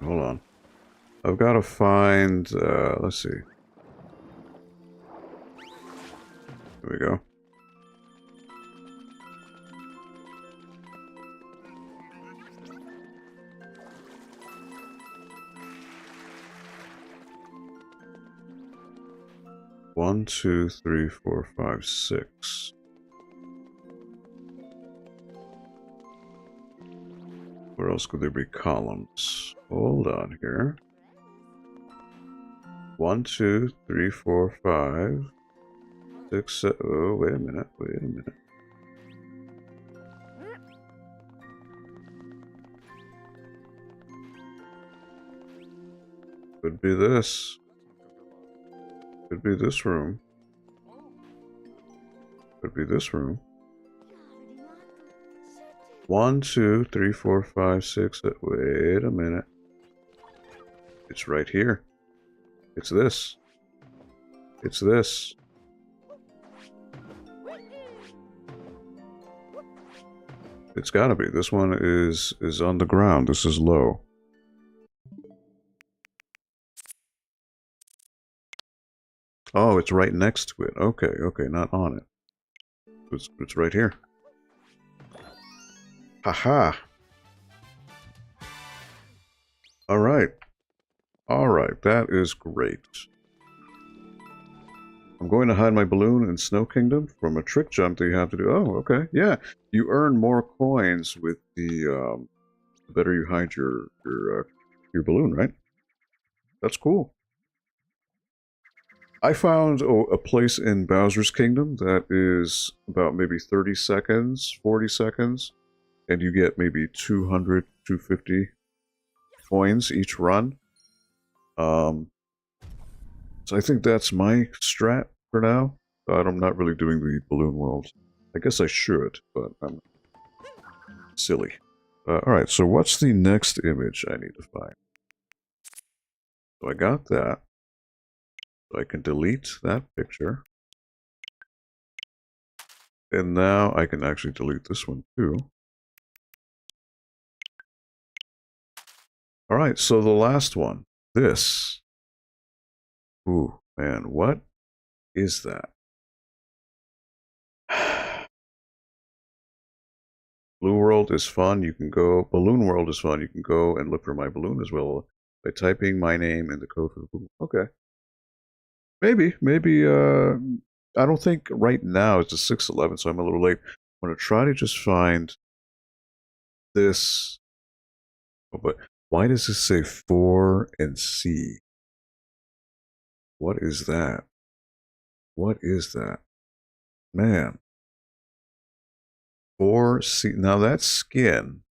Hold on. I've got to find, let's see. There we go. One, 2, 3, 4, 5, 6. Where else could there be columns? Hold on here. 1, 2, 3, 4, 5, 6, 7. Oh, wait a minute. Wait a minute. Could be this. Could be this room. Could be this room. 1, 2, 3, 4, 5, 6. Wait a minute. It's right here. It's this. It's this. It's gotta be. This one is on the ground. This is low. Oh, it's right next to it. Okay, okay, not on it. It's right here. Haha. Alright. Alright, that is great. I'm going to hide my balloon in Snow Kingdom from a trick jump that you have to do. Oh, okay. Yeah. You earn more coins with the better you hide your balloon, right? That's cool. I found a place in Bowser's Kingdom that is about maybe 30 seconds, 40 seconds, and you get maybe 200, 250 coins each run. So I think that's my strat for now. I'm not really doing the balloon world. I guess I should, but I'm silly. Alright, so what's the next image I need to find? So I got that. So I can delete that picture. And now I can actually delete this one too. Alright, so the last one. This. Ooh, man, what is that? Blue World is fun. You can go. Balloon World is fun. You can go and look for my balloon as well by typing my name in the code for the balloon. Okay. Maybe, I don't think right now it's a 611, so I'm a little late. I'm going to try to just find this. Oh, but why does this say 4 and C? What is that? What is that? Man. 4C. Now that's skin.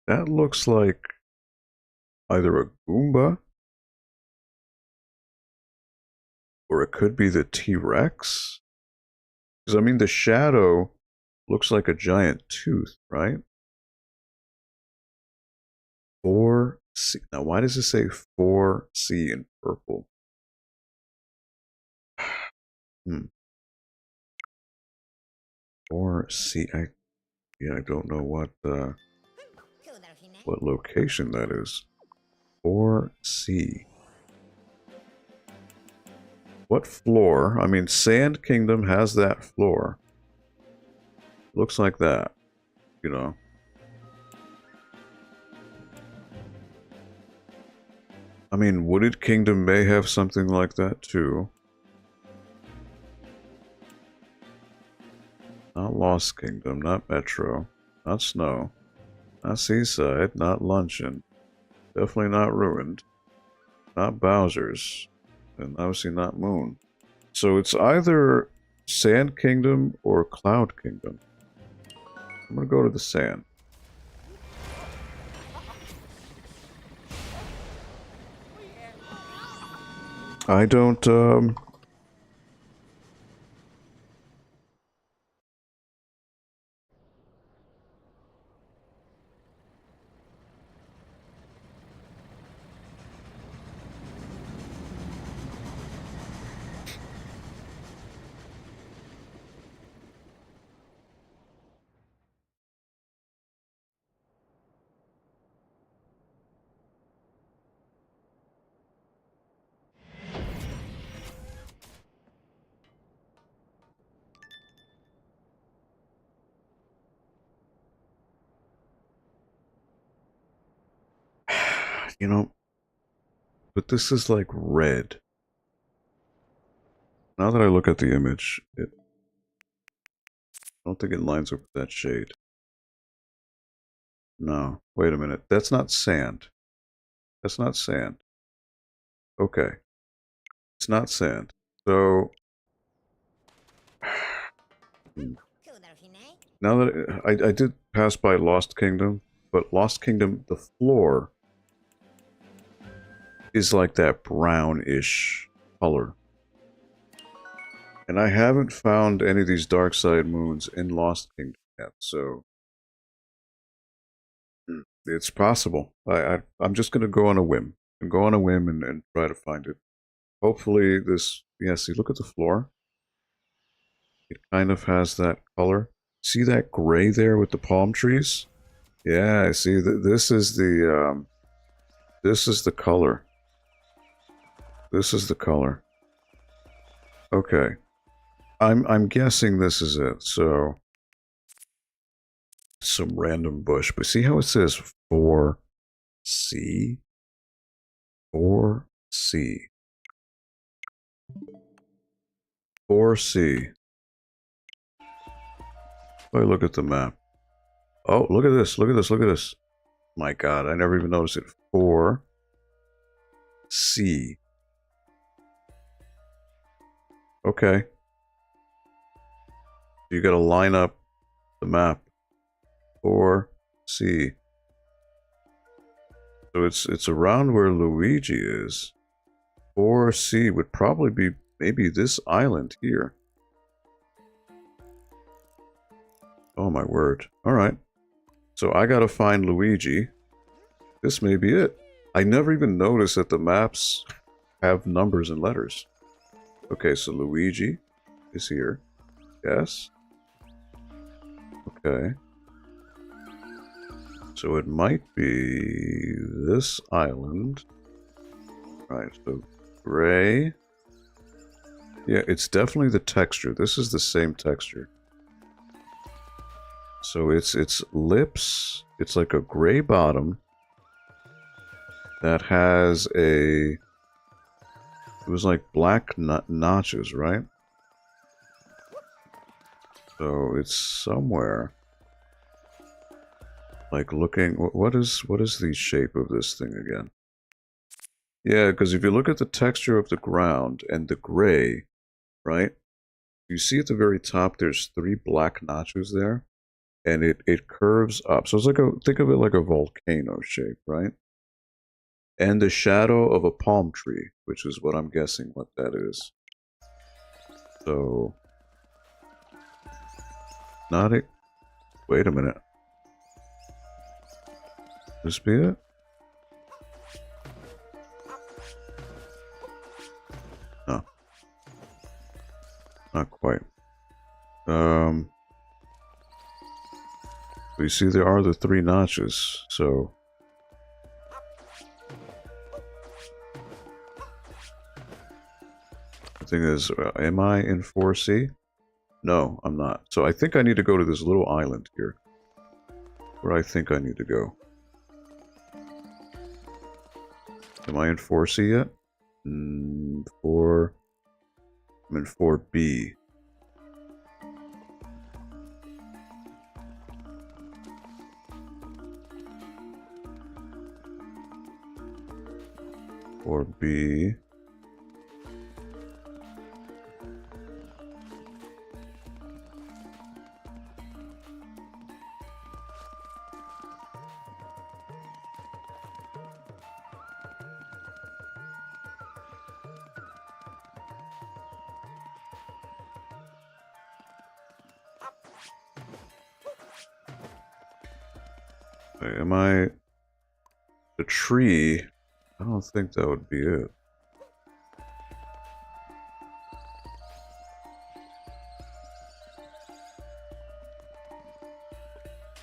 That looks like either a Goomba or it could be the T-Rex. Because, I mean, the shadow looks like a giant tooth, right? 4C. Now, why does it say 4C in purple? 4C. I don't know what location that is. 4C. What floor? I mean, Sand Kingdom has that floor. Looks like that, you know. I mean, Wooded Kingdom may have something like that too. Not Lost Kingdom, not Metro, not Snow, not Seaside, not Luncheon. Definitely not Ruined. Not Bowser's. And obviously not Moon. So it's either Sand Kingdom or Cloud Kingdom. I'm gonna go to the Sand. I don't, you know, but this is like red. Now that I look at the image, I don't think it lines up with that shade. No, wait a minute. That's not sand. That's not sand. Okay. It's not sand. So, now that I did pass by Lost Kingdom, but Lost Kingdom, the floor is like that brownish color. And I haven't found any of these dark side moons in Lost Kingdom yet, so it's possible. I'm just going to go on a whim. And go on a whim and try to find it. Hopefully this... Yeah, see, look at the floor. It kind of has that color. See that gray there with the palm trees? Yeah, see, this is the... this is the color. This is the color. Okay. I'm guessing this is it, so... Some random bush. But see how it says 4C? 4C. 4C. If I look at the map. Oh, look at this, look at this, look at this. My god, I never even noticed it. 4C. Okay. You gotta line up the map. 4C. So it's around where Luigi is. 4C would probably be maybe this island here. Oh my word. Alright. So I gotta find Luigi. This may be it. I never even noticed that the maps have numbers and letters. Okay, so Luigi is here. Yes. Okay. So it might be this island. Right, so gray. Yeah, it's definitely the texture. This is the same texture. So it's lips. It's like a gray bottom that has a... It was like black notches, right? So it's somewhere. Like looking... What is the shape of this thing again? Yeah, because if you look at the texture of the ground and the gray, right? You see at the very top there's 3 black notches there. And it curves up. So it's like a... Think of it like a volcano shape, right? And the shadow of a palm tree, which is what I'm guessing what that is. So... Not it. Wait a minute. This be it? No. Not quite. You see there are the 3 notches, so... The thing is, am I in 4C? No, I'm not. So I think I need to go to this little island here. Where I think I need to go. Am I in 4C yet? 4... I'm in 4B. Or B. Wait, am I the tree? I don't think that would be it.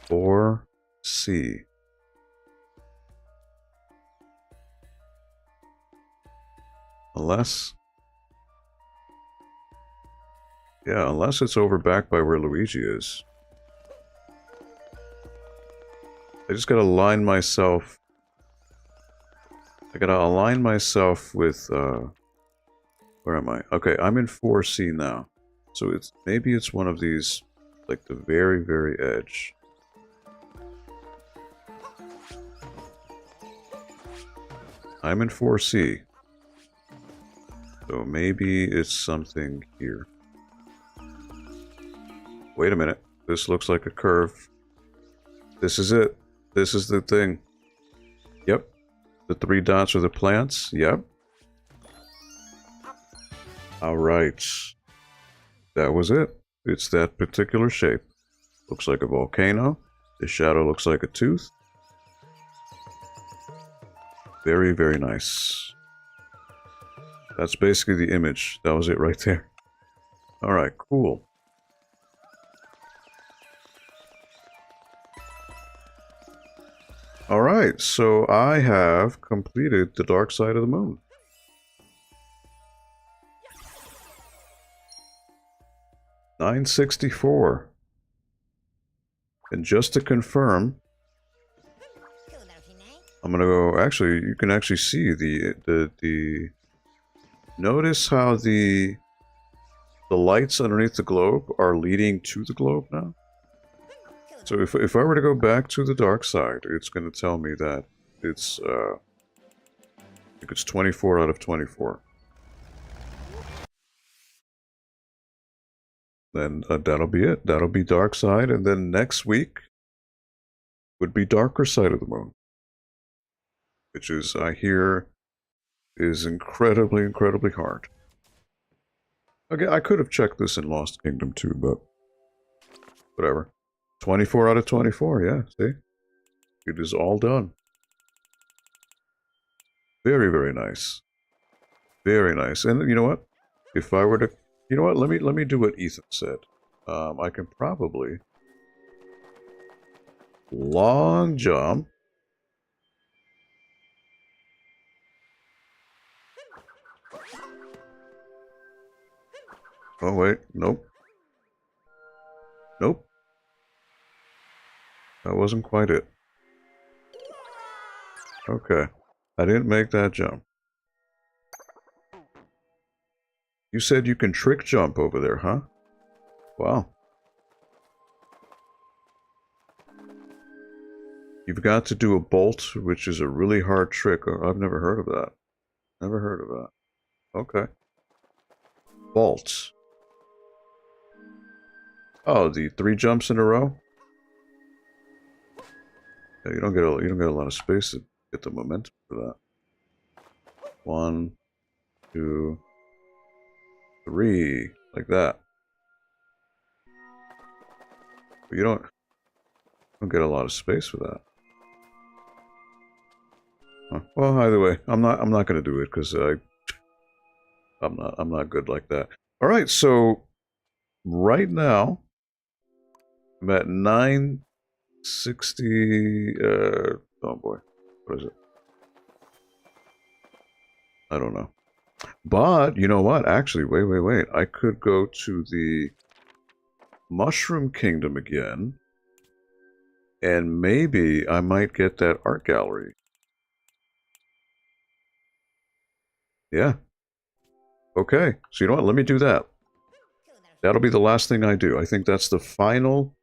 Or C. Unless... Yeah, unless it's over back by where Luigi is. I just gotta align myself... I gotta align myself with, where am I? Okay, I'm in 4C now. So it's... Maybe it's one of these, like the very, very edge. I'm in 4C. So maybe it's something here. Wait a minute. This looks like a curve. This is it. This is the thing. Yep. The 3 dots are the plants? Yep. Alright. That was it. It's that particular shape. Looks like a volcano. The shadow looks like a tooth. Very, very nice. That's basically the image. That was it right there. Alright, cool. Alright, so I have completed the dark side of the moon. $964. And just to confirm, I'm gonna go. Actually, you can actually see the. Notice how the lights underneath the globe are leading to the globe now. So if I were to go back to the dark side, it's going to tell me that it's I think it's 24 out of 24. Then that'll be it. That'll be dark side, and then next week would be darker side of the moon, which is, I hear, is incredibly, incredibly hard. Okay, I could have checked this in Lost Kingdom too, but whatever. 24 out of 24, yeah, see? It is all done. Very, very nice. Very nice. And you know what? If I were to... You know what? Let me do what Ethan said. I can probably... long jump. Oh, wait. Nope. Nope. That wasn't quite it. Okay. I didn't make that jump. You said you can trick jump over there, huh? Wow. You've got to do a bolt, which is a really hard trick. I've never heard of that. Never heard of that. Okay. Bolts. Oh, the 3 jumps in a row? Yeah, you don't get a lot of space to get the momentum for that. 1, 2, 3, like that. But you don't get a lot of space for that. Huh. Well, either way, I'm not going to do it because I'm not good like that. All right, so right now I'm at 960. Oh boy, what is it? I don't know. But you know what? Actually, wait. I could go to the Mushroom Kingdom again, and maybe I might get that art gallery. Yeah. Okay. So you know what? Let me do that. That'll be the last thing I do. I think that's the final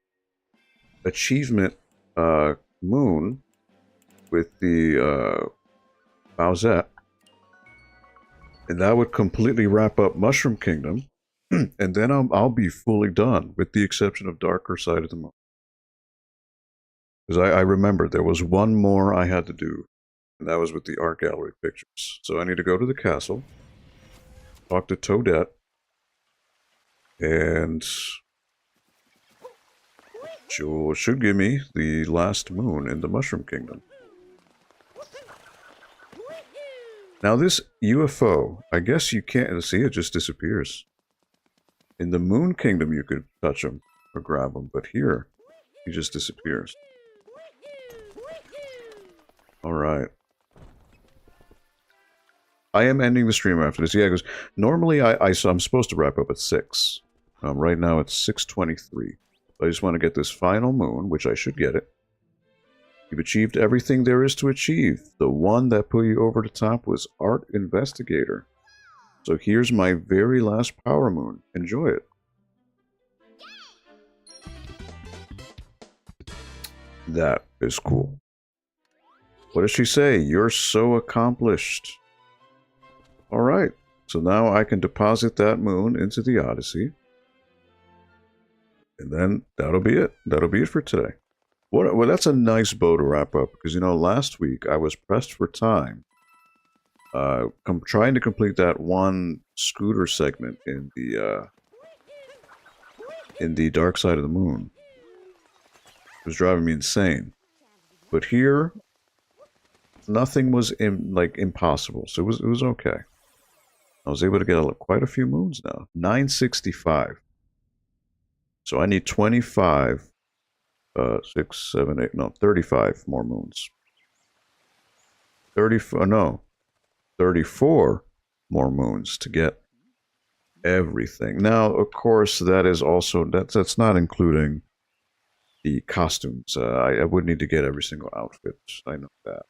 achievement moon with the Bowsette. And that would completely wrap up Mushroom Kingdom. And then I'll be fully done, with the exception of Darker Side of the Moon. Because I remember there was one more I had to do, and that was with the art gallery pictures. So I need to go to the castle, talk to Toadette, and she should give me the last moon in the Mushroom Kingdom. Now this UFO, I guess you can't see, it just disappears. In the Moon Kingdom you could touch him or grab him, but here he just disappears. Alright. I am ending the stream after this. Yeah, because normally I'm supposed to wrap up at 6. Right now it's 6:23. I just want to get this final moon, which I should get it. You've achieved everything there is to achieve. The one that put you over the top was Art Investigator. So here's my very last power moon. Enjoy it. That is cool. What does she say? You're so accomplished. Alright, so now I can deposit that moon into the Odyssey. And then that'll be it. That'll be it for today. Well, that's a nice bow to wrap up, because, you know, last week I was pressed for time. Trying to complete that one scooter segment in the dark side of the moon. It was driving me insane. But here, nothing was impossible, so it was okay. I was able to get quite a few moons now. 965. So I need 25, 6, 7, 8, no, 35 more moons. 34 more moons to get everything. Now, of course, that is also, that's not including the costumes. I would need to get every single outfit. I know that.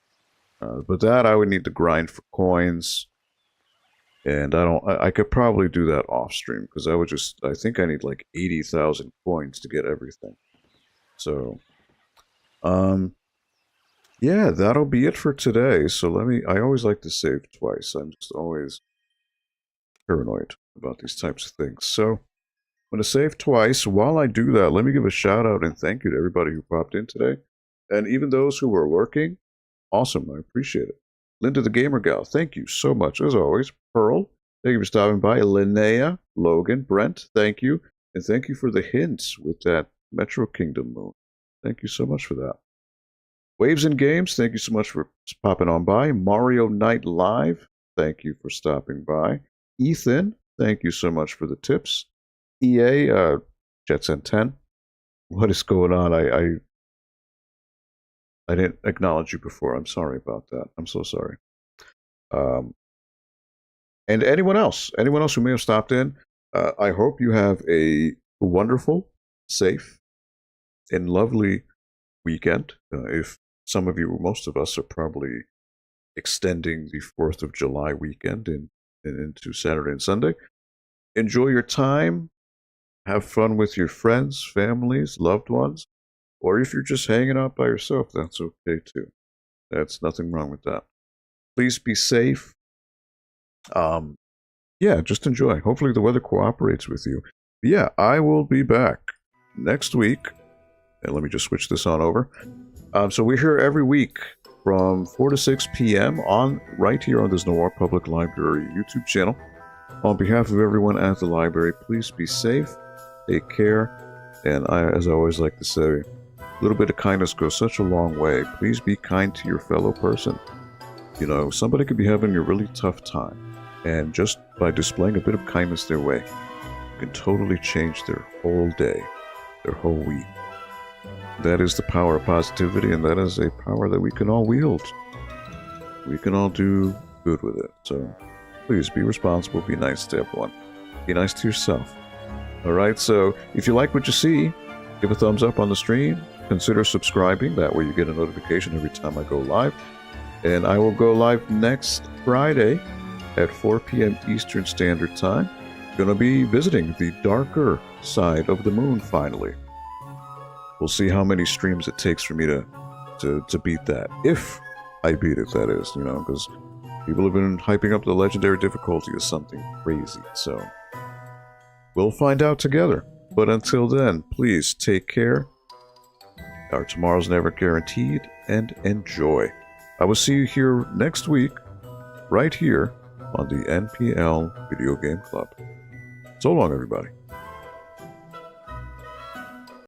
But that I would need to grind for coins. And I could probably do that off stream, because I think I need like 80,000 coins to get everything. So, yeah, that'll be it for today. So I always like to save twice. I'm just always paranoid about these types of things. So, I'm going to save twice. While I do that, let me give a shout out and thank you to everybody who popped in today. And even those who were working, awesome, I appreciate it. Linda the Gamer Gal, thank you so much, as always. Pearl, thank you for stopping by. Linnea, Logan, Brent, thank you. And thank you for the hints with that Metro Kingdom moon. Thank you so much for that. Waves and Games, thank you so much for popping on by. Mario Night Live, thank you for stopping by. Ethan, thank you so much for the tips. EA, Jetson 10, what is going on? I didn't acknowledge you before. I'm sorry about that. I'm so sorry. And anyone else who may have stopped in, I hope you have a wonderful, safe, and lovely weekend. If some of you, most of us, are probably extending the 4th of July weekend and into Saturday and Sunday. Enjoy your time. Have fun with your friends, families, loved ones. Or if you're just hanging out by yourself, that's okay too. That's nothing wrong with that. Please be safe. Yeah, just enjoy. Hopefully the weather cooperates with you. But yeah, I will be back next week. And let me just switch this on over. So we're here every week from 4 to 6 p.m. right here on this Noir Public Library YouTube channel. On behalf of everyone at the library, please be safe, take care, and as I always like to say, a little bit of kindness goes such a long way. Please be kind to your fellow person. You know, somebody could be having a really tough time, and just by displaying a bit of kindness their way, you can totally change their whole day, their whole week. That is the power of positivity, and that is a power that we can all wield. We can all do good with it. So please be responsible, be nice to everyone. Be nice to yourself. Alright, so if you like what you see, give a thumbs up on the stream. Consider subscribing, that way you get a notification every time I go live. And I will go live next Friday at 4 p.m. Eastern Standard Time. Going to be visiting the darker side of the moon finally. We'll see how many streams it takes for me to beat that. If I beat it, that is, you know, because people have been hyping up the legendary difficulty as something crazy. So we'll find out together. But until then, please take care. Our tomorrow's never guaranteed, and enjoy. I will see you here next week, right here on the NPL Video Game Club. So long, everybody.